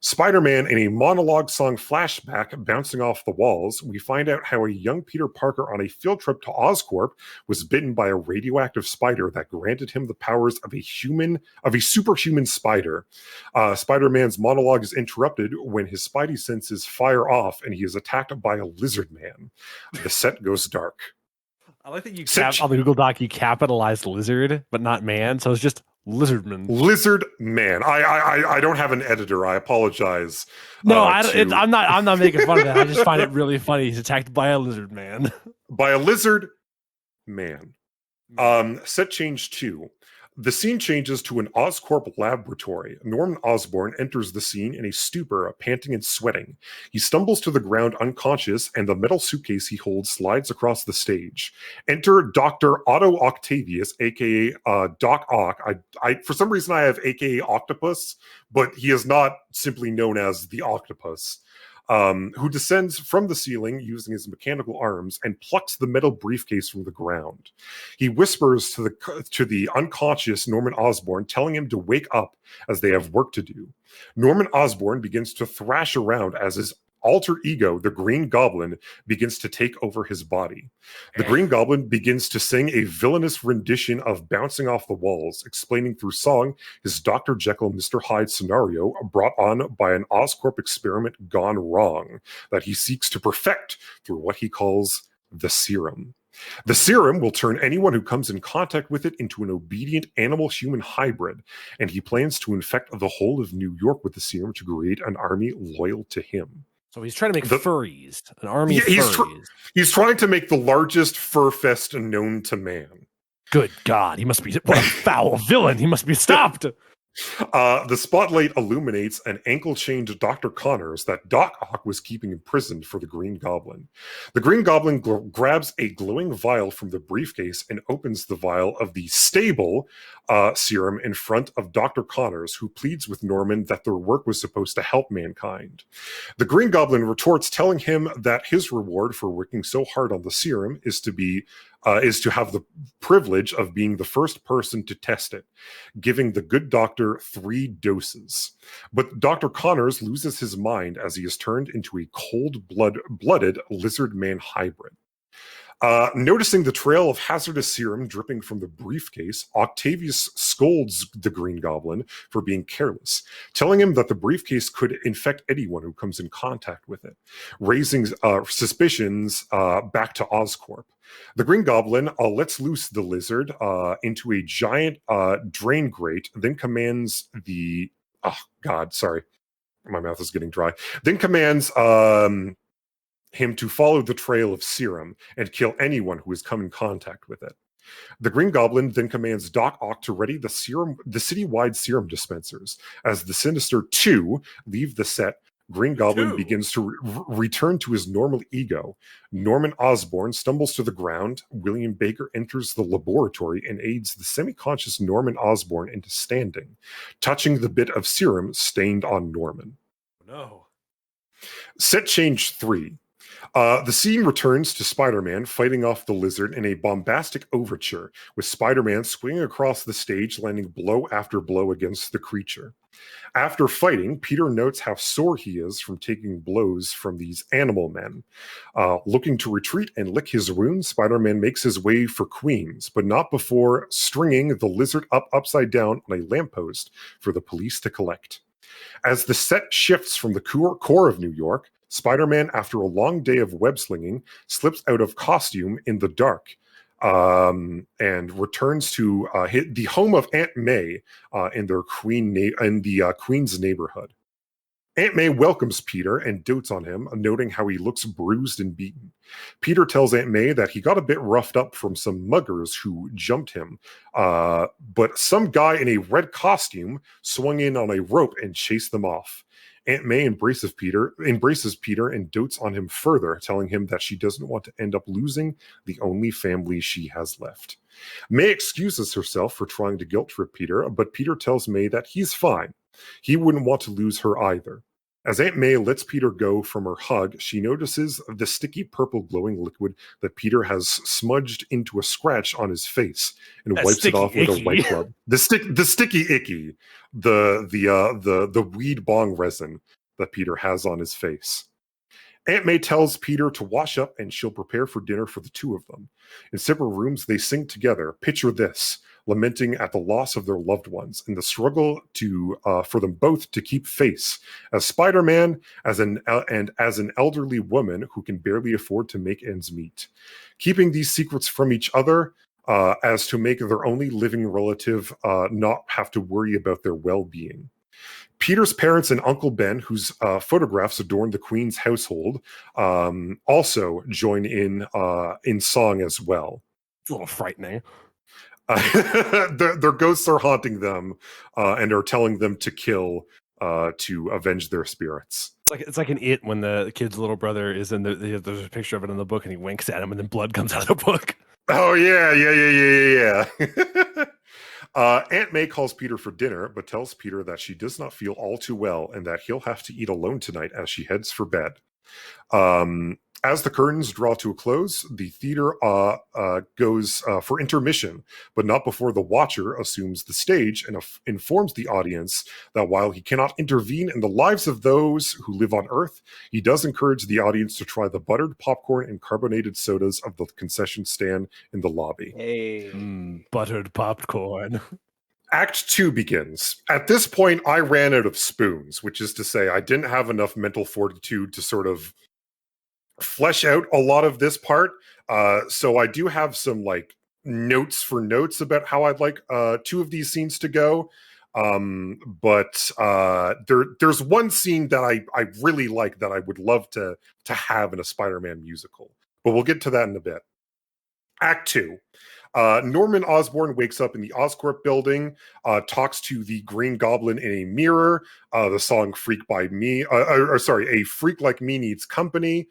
Spider-Man, in a monologue song flashback bouncing off the walls, we find out how a young Peter Parker on a field trip to Oscorp was bitten by a radioactive spider that granted him the powers of a superhuman spider. Spider-Man's monologue is interrupted when his Spidey senses fire off and he is attacked by a lizard man. The set goes dark. I like that on the Google Doc you capitalized lizard, but not man, so it's just Lizardman. Lizard man. I don't have an editor. I apologize. No, I'm not making fun of that. I just find it really funny. He's attacked by a lizard man. By a lizard man. Set change 2. The scene changes to an Oscorp laboratory. Norman Osborn enters the scene in a stupor, panting and sweating. He stumbles to the ground unconscious, and the metal suitcase he holds slides across the stage. Enter Dr. Otto Octavius, aka Doc Ock. I for some reason I have aka Octopus, but he is not simply known as the Octopus. Who descends from the ceiling using his mechanical arms and plucks the metal briefcase from the ground. He whispers to the unconscious Norman Osborn, telling him to wake up as they have work to do. Norman Osborn begins to thrash around as his alter ego, the Green Goblin, begins to take over his body. The Green Goblin begins to sing a villainous rendition of Bouncing Off the Walls, explaining through song his Dr. Jekyll, Mr. Hyde scenario brought on by an Oscorp experiment gone wrong that he seeks to perfect through what he calls the serum. The serum will turn anyone who comes in contact with it into an obedient animal-human hybrid, and he plans to infect the whole of New York with the serum to create an army loyal to him. So he's trying to make furries, an army of furries. He's trying to make the largest fur fest known to man. Good God, he must be what a foul villain. He must be stopped. The spotlight illuminates an ankle-chained Dr. Connors that Doc Ock was keeping imprisoned for the Green Goblin. The Green Goblin grabs a glowing vial from the briefcase and opens the vial of the stable serum in front of Dr. Connors, who pleads with Norman that their work was supposed to help mankind. The Green Goblin retorts, telling him that his reward for working so hard on the serum is to have the privilege of being the first person to test it, giving the good doctor 3 doses. But Dr. Connors loses his mind as he is turned into a cold-blooded lizard man hybrid. Noticing the trail of hazardous serum dripping from the briefcase, Octavius scolds the Green Goblin for being careless, telling him that the briefcase could infect anyone who comes in contact with it, raising suspicions back to Oscorp. The Green Goblin lets loose the lizard into a giant drain grate, then commands the... Oh, God, sorry. My mouth is getting dry. Then commands... him to follow the trail of serum and kill anyone who has come in contact with it. The Green Goblin then commands Doc Ock to ready the citywide serum dispensers. As the Sinister Two leave the set, Green Goblin begins to return to his normal ego. Norman Osborn stumbles to the ground. William Baker enters the laboratory and aids the semi-conscious Norman Osborn into standing, touching the bit of serum stained on Norman. No. Set change 3. The scene returns to Spider-Man fighting off the lizard in a bombastic overture, with Spider-Man swinging across the stage, landing blow after blow against the creature. After fighting, Peter notes how sore he is from taking blows from these animal men. Looking to retreat and lick his wounds, Spider-Man makes his way for Queens, but not before stringing the lizard upside down on a lamppost for the police to collect. As the set shifts from the core of New York, Spider-Man, after a long day of web-slinging, slips out of costume in the dark and returns to the home of Aunt May in the Queens neighborhood. Aunt May welcomes Peter and dotes on him, noting how he looks bruised and beaten. Peter tells Aunt May that he got a bit roughed up from some muggers who jumped him, but some guy in a red costume swung in on a rope and chased them off. Aunt May embraces Peter and dotes on him further, telling him that she doesn't want to end up losing the only family she has left. May excuses herself for trying to guilt trip Peter, but Peter tells May that he's fine. He wouldn't want to lose her either. As Aunt May lets Peter go from her hug, she notices the sticky purple glowing liquid that Peter has smudged into a scratch on his face and wipes it off with a white glove. The sticky icky, the weed bong resin that Peter has on his face. Aunt May tells Peter to wash up and she'll prepare for dinner for the two of them. In separate rooms, they sing together, Picture This, lamenting at the loss of their loved ones and the struggle for them both to keep face as Spider-Man as an elderly woman who can barely afford to make ends meet, keeping these secrets from each other as to make their only living relative not have to worry about their well-being. Peter's parents and Uncle Ben, whose photographs adorn the Queen's household, also join in song as well. It's a little frightening. Their ghosts are haunting them and are telling them to kill to avenge their spirits. It's like an It when the kid's little brother is in there's a picture of it in the book and he winks at him and then blood comes out of the book. Oh yeah. Aunt May calls Peter for dinner, but tells Peter that she does not feel all too well and that he'll have to eat alone tonight as she heads for bed. As the curtains draw to a close, the theater goes for intermission, but not before the Watcher assumes the stage and informs the audience that while he cannot intervene in the lives of those who live on Earth, he does encourage the audience to try the buttered popcorn and carbonated sodas of the concession stand in the lobby. Hey. Buttered popcorn. Act 2 begins. At this point, I ran out of spoons, which is to say I didn't have enough mental fortitude to sort of flesh out a lot of this part. So I do have some like notes about how I'd like two of these scenes to go. But there's one scene that I really like that I would love to have in a Spider-Man musical. But we'll get to that in a bit. Act 2. Norman Osborn wakes up in the Oscorp building, talks to the Green Goblin in a mirror. The song "Freak by Me," "A Freak Like Me Needs Company,"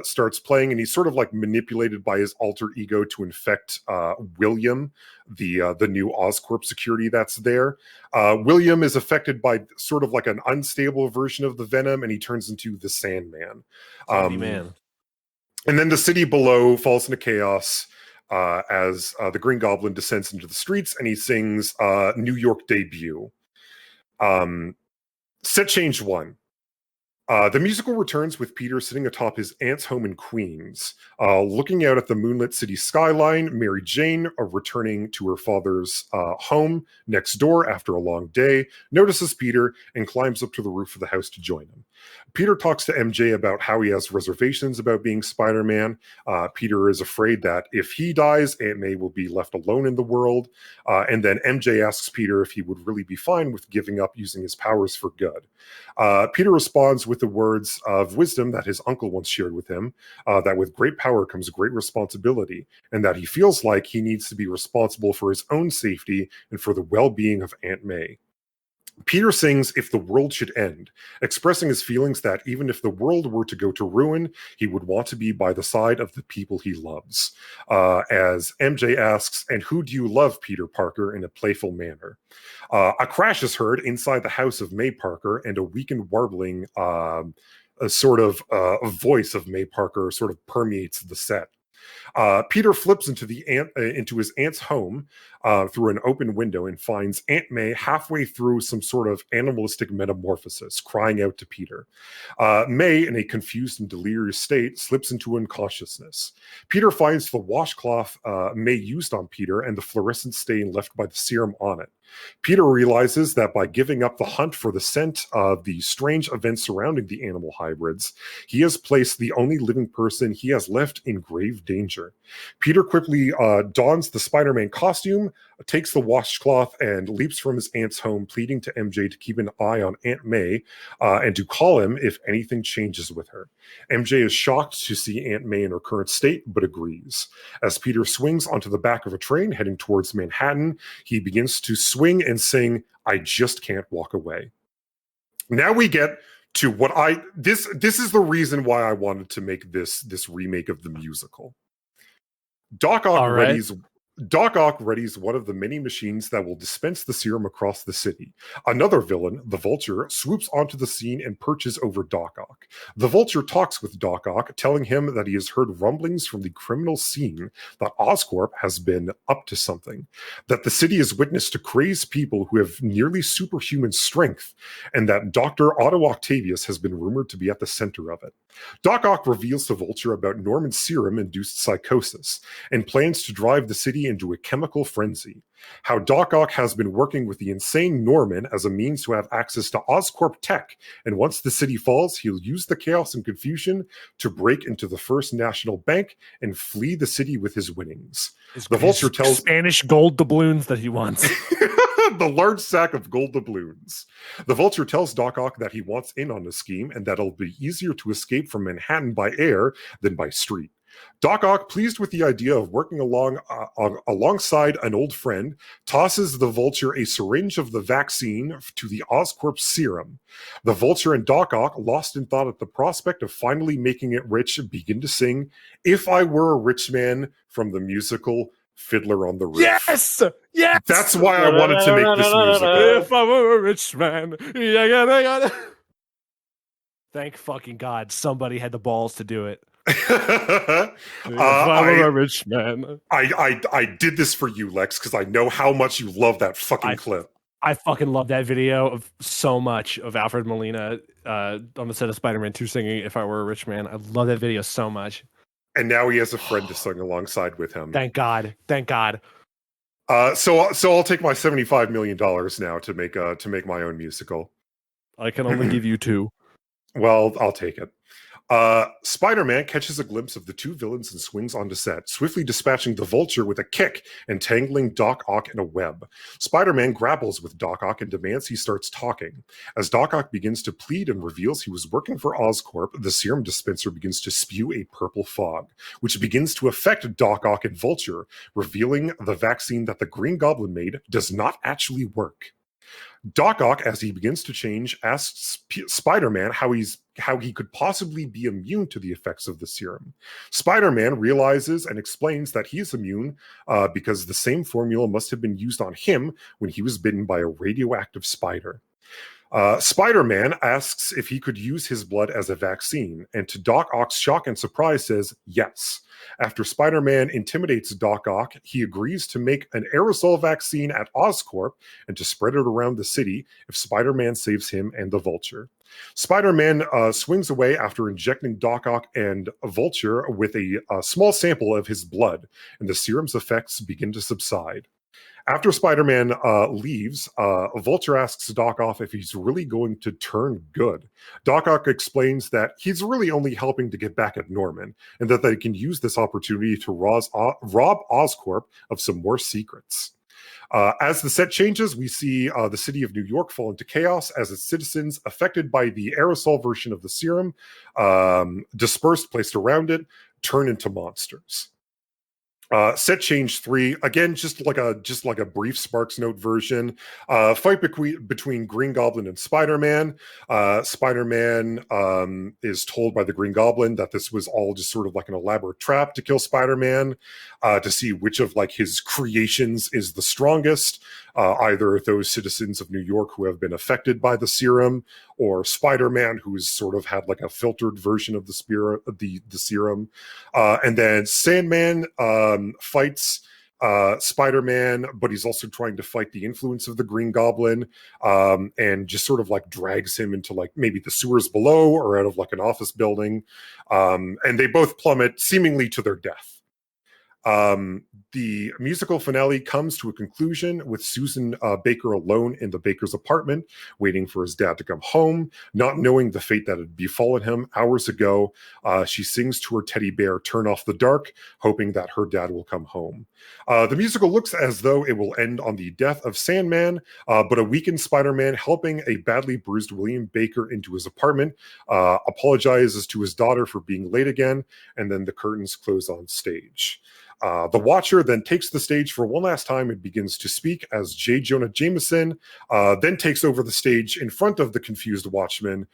starts playing, and he's sort of like manipulated by his alter ego to infect William, the new Oscorp security that's there. William is affected by sort of like an unstable version of the Venom, and he turns into the Sandman. Man. And then the city below falls into chaos as the Green Goblin descends into the streets, and he sings New York Debut. Set change 1. The musical returns with Peter sitting atop his aunt's home in Queens. Looking out at the moonlit city skyline, Mary Jane, returning to her father's home next door after a long day, notices Peter and climbs up to the roof of the house to join him. Peter talks to MJ about how he has reservations about being Spider-Man. Peter is afraid that if he dies, Aunt May will be left alone in the world. And then MJ asks Peter if he would really be fine with giving up using his powers for good. Peter responds with the words of wisdom that his uncle once shared with him, that with great power comes great responsibility, and that he feels like he needs to be responsible for his own safety and for the well-being of Aunt May. Peter sings If the World Should End, expressing his feelings that even if the world were to go to ruin, he would want to be by the side of the people he loves. As MJ asks, and who do you love, Peter Parker, in a playful manner? A crash is heard inside the house of May Parker, and a weakened warbling a voice of May Parker sort of permeates the set. Peter flips into his aunt's home through an open window and finds Aunt May halfway through some sort of animalistic metamorphosis, crying out to Peter. May, in a confused and delirious state, slips into unconsciousness. Peter finds the washcloth May used on Peter and the fluorescent stain left by the serum on it. Peter realizes that by giving up the hunt for the scent of the strange events surrounding the animal hybrids, he has placed the only living person he has left in grave danger. Peter quickly dons the Spider-Man costume, takes the washcloth, and leaps from his aunt's home, pleading to MJ to keep an eye on Aunt May and to call him if anything changes with her. MJ is shocked to see Aunt May in her current state, but agrees. As Peter swings onto the back of a train heading towards Manhattan, he begins to swing and sing, I Just Can't Walk Away. Now we get to what this is the reason why I wanted to make this remake of the musical. Doc Ock readies one of the many machines that will dispense the serum across the city. Another villain, the Vulture, swoops onto the scene and perches over Doc Ock. The Vulture talks with Doc Ock, telling him that he has heard rumblings from the criminal scene that Oscorp has been up to something, that the city is witness to crazed people who have nearly superhuman strength, and that Dr. Otto Octavius has been rumored to be at the center of it. Doc Ock reveals to Vulture about Norman's serum-induced psychosis, and plans to drive the city into a chemical frenzy. How Doc Ock has been working with the insane Norman as a means to have access to Oscorp tech, and once the city falls, he'll use the chaos and confusion to break into the First National Bank and flee the city with his winnings. The Vulture tells Spanish gold doubloons that he wants. The large sack of gold doubloons. The Vulture tells Doc Ock that he wants in on the scheme and that it'll be easier to escape from Manhattan by air than by street. Doc Ock, pleased with the idea of working alongside an old friend, tosses the Vulture a syringe of the vaccine to the Oscorp serum. The Vulture and Doc Ock, lost in thought at the prospect of finally making it rich, begin to sing If I Were a Rich Man from the musical Fiddler on the Roof. Yes! Yes! That's why I wanted to make this musical. If I were a rich man. Thank fucking God somebody had the balls to do it. If I were a rich man. I did this for you, Lex, because I know how much you love that fucking clip. I fucking love that video of so much of Alfred Molina on the set of Spider-Man 2 singing If I Were a Rich Man. I love that video so much. And now he has a friend to sing alongside with him. Thank God. Thank God. So I'll take my $75 million now to make my own musical. I can only give you 2. Well, I'll take it. Spider-Man catches a glimpse of the two villains and swings onto set, swiftly dispatching the Vulture with a kick and tangling Doc Ock in a web. Spider-Man grapples with Doc Ock and demands he starts talking. As Doc Ock begins to plead and reveals he was working for Oscorp, the serum dispenser begins to spew a purple fog, which begins to affect Doc Ock and Vulture, revealing the vaccine that the Green Goblin made does not actually work. Doc Ock, as he begins to change, asks Spider-Man how he could possibly be immune to the effects of the serum. Spider-Man realizes and explains that he is immune because the same formula must have been used on him when he was bitten by a radioactive spider. Spider-Man asks if he could use his blood as a vaccine, and to Doc Ock's shock and surprise says yes. After Spider-Man intimidates Doc Ock, he agrees to make an aerosol vaccine at Oscorp and to spread it around the city if Spider-Man saves him and the Vulture. Spider-Man swings away after injecting Doc Ock and Vulture with a small sample of his blood, and the serum's effects begin to subside. After Spider-Man leaves, Vulture asks Doc Ock if he's really going to turn good. Doc Ock explains that he's really only helping to get back at Norman, and that they can use this opportunity to rob Oscorp of some more secrets. As the set changes, we see the city of New York fall into chaos as its citizens, affected by the aerosol version of the serum, dispersed, placed around it, turn into monsters. Set change 3, again, just like a brief Sparks Note version. Fight between Green Goblin and Spider-Man. Spider-Man is told by the Green Goblin that this was all just sort of like an elaborate trap to kill Spider-Man, to see which of like his creations is the strongest. Either those citizens of New York who have been affected by the serum, or Spider-Man, who's sort of had like a filtered version of the serum. And then Sandman fights Spider-Man, but he's also trying to fight the influence of the Green Goblin, and just sort of like drags him into like maybe the sewers below or out of like an office building. And they both plummet seemingly to their death. The musical finale comes to a conclusion with Susan Baker alone in the Baker's apartment, waiting for his dad to come home, not knowing the fate that had befallen him hours ago. She sings to her teddy bear, "Turn Off the Dark," hoping that her dad will come home. The musical looks as though it will end on the death of Sandman, but a weakened Spider-Man helping a badly bruised William Baker into his apartment, apologizes to his daughter for being late again, and then the curtains close on stage. The Watcher then takes the stage for one last time and begins to speak as J. Jonah Jameson then takes over the stage in front of the confused Watchman.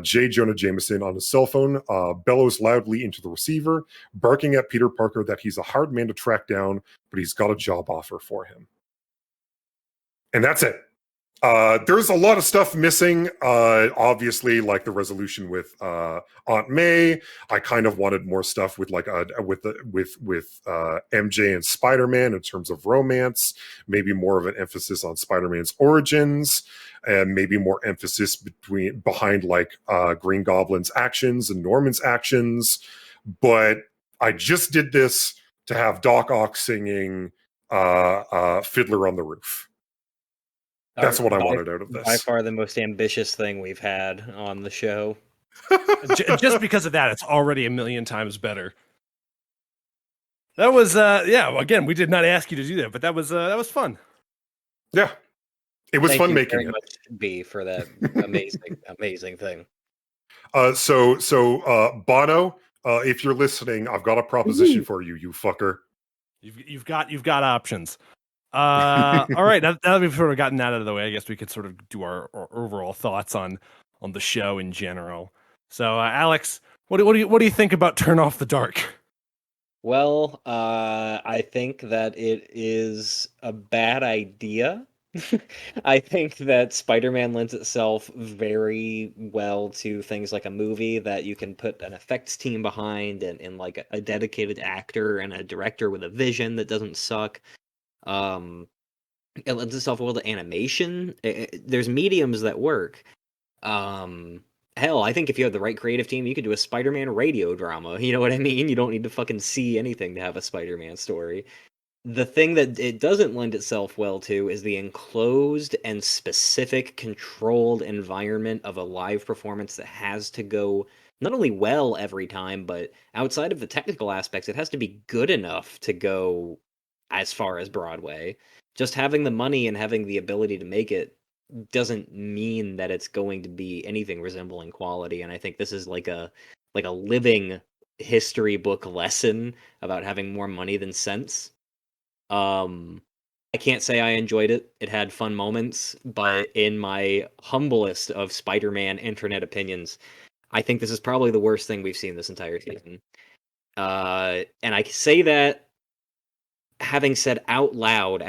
J. Jonah Jameson on his cell phone bellows loudly into the receiver, barking at Peter Parker that he's a hard man to track down, but he's got a job offer for him. And that's it. There's a lot of stuff missing. Obviously, like the resolution with Aunt May. I kind of wanted more stuff with like with MJ and Spider-Man in terms of romance. Maybe more of an emphasis on Spider-Man's origins, and maybe more emphasis behind like Green Goblin's actions and Norman's actions. But I just did this to have Doc Ock singing "Fiddler on the Roof." That's what I wanted out of this. By far the most ambitious thing we've had on the show. Just because of that, it's already a million times better. That was, again, we did not ask you to do that, but that was fun. Yeah. It was fun making it. Much B for that amazing thing. So Bono, if you're listening, I've got a proposition for you, you fucker. You've got options. All right, now that we've sort of gotten that out of the way, I guess we could sort of do our overall thoughts on the show in general. So, Alex, what do you think about Turn Off the Dark? Well, I think that it is a bad idea. I think that Spider-Man lends itself very well to things like a movie that you can put an effects team behind and like a dedicated actor and a director with a vision that doesn't suck. It lends itself well to animation. There's mediums that work. Hell, I think if you have the right creative team, you could do a Spider-Man radio drama. You know what I mean? You don't need to fucking see anything to have a Spider-Man story. The thing that it doesn't lend itself well to is the enclosed and specific controlled environment of a live performance that has to go not only well every time, but outside of the technical aspects, it has to be good enough to go as far as Broadway. Just having the money and having the ability to make it doesn't mean that it's going to be anything resembling quality. And I think this is like a living history book lesson about having more money than sense. I can't say I enjoyed it. It had fun moments, but in my humblest of Spider-Man internet opinions, I think this is probably the worst thing we've seen this entire season. And I say that having said out loud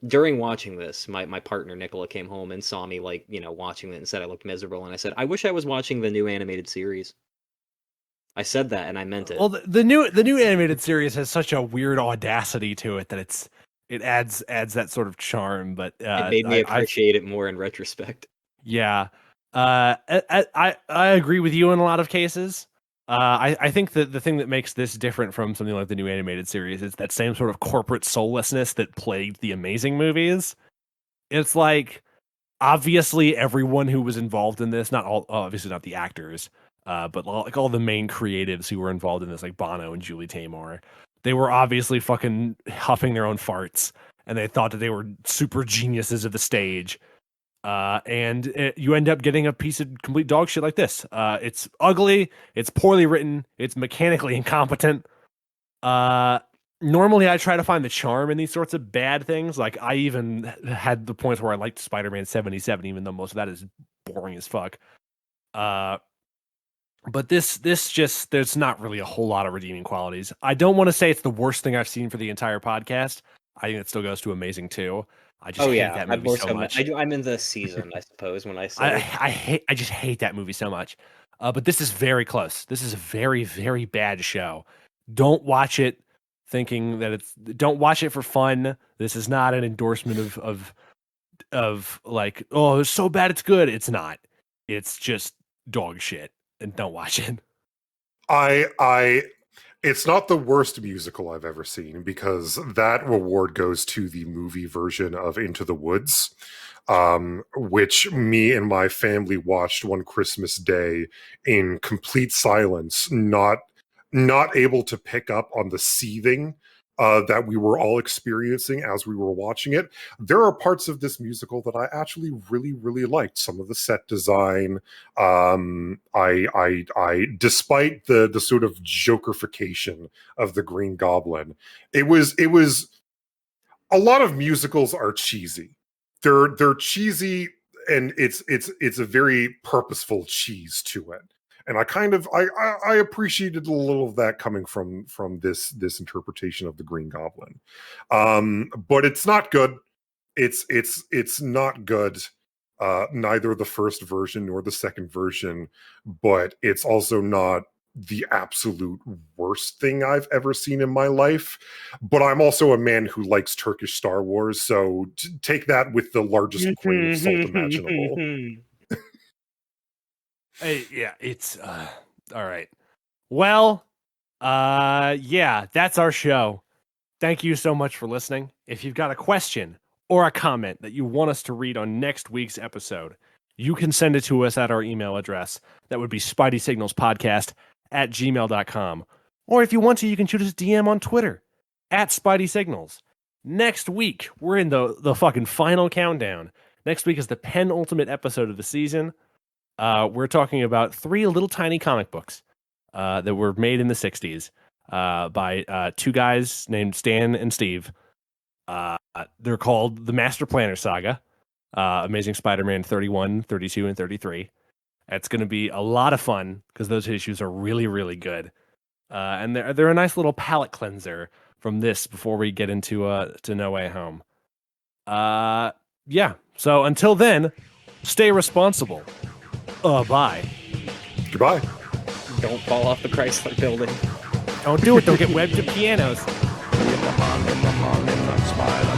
during watching this, my partner Nicola came home and saw me like, watching it and said I looked miserable, and I said, I wish I was watching the new animated series. I said that and I meant it. Well, the new animated series has such a weird audacity to it that it adds that sort of charm, but it made me appreciate it more in retrospect. Yeah. I agree with you in a lot of cases. I think that the thing that makes this different from something like the new animated series is that same sort of corporate soullessness that plagued the Amazing movies. It's like, obviously everyone who was involved in this, obviously not the actors, but like all the main creatives who were involved in this, like Bono and Julie Taymor, they were obviously fucking huffing their own farts, and they thought that they were super geniuses of the stage. You end up getting a piece of complete dog shit like this. It's ugly, it's poorly written, it's mechanically incompetent. Normally I try to find the charm in these sorts of bad things. Like, I even had the points where I liked Spider-Man 77, even though most of that is boring as fuck. But this just, there's not really a whole lot of redeeming qualities. I don't want to say it's the worst thing I've seen for the entire podcast. I think it still goes to Amazing too. I just hate that movie so much. I'm in the season, I suppose, when I say I just hate that movie so much. But this is very close. This is a very, very bad show. Don't watch it thinking that don't watch it for fun. This is not an endorsement of like, oh, it's so bad it's good. It's not. It's just dog shit, and don't watch it. It's not the worst musical I've ever seen, because that reward goes to the movie version of Into the Woods, which me and my family watched one Christmas day in complete silence, not able to pick up on the seething that we were all experiencing as we were watching it. There are parts of this musical that I actually really, really liked. Some of the set design, I despite the sort of jokerification of the Green Goblin, it was a lot of musicals are cheesy. They're cheesy, and it's a very purposeful cheese to it. And I appreciated a little of that coming from this interpretation of the Green Goblin. But it's not good. It's not good. Neither the first version nor the second version, but it's also not the absolute worst thing I've ever seen in my life. But I'm also a man who likes Turkish Star Wars, so take that with the largest grain of salt imaginable. Yeah, it's all right. Well, yeah, that's our show. Thank you so much for listening. If you've got a question or a comment that you want us to read on next week's episode, you can send it to us at our email address. That would be spideysignalspodcast@gmail.com. Or if you want to, you can shoot us a DM on Twitter @SpideySignals. Next week, we're in the fucking final countdown. Next week is the penultimate episode of the season. We're talking about 3 little tiny comic books that were made in the 60s by 2 guys named Stan and Steve. They're called the Master Planner Saga, Amazing Spider-Man 31, 32, and 33. It's going to be a lot of fun because those issues are really, really good. And they're a nice little palate cleanser from this before we get into to No Way Home. Yeah, so until then, stay responsible. Bye. Goodbye. Don't fall off the Chrysler building. Don't do it. Don't get webbed to pianos. In the spider.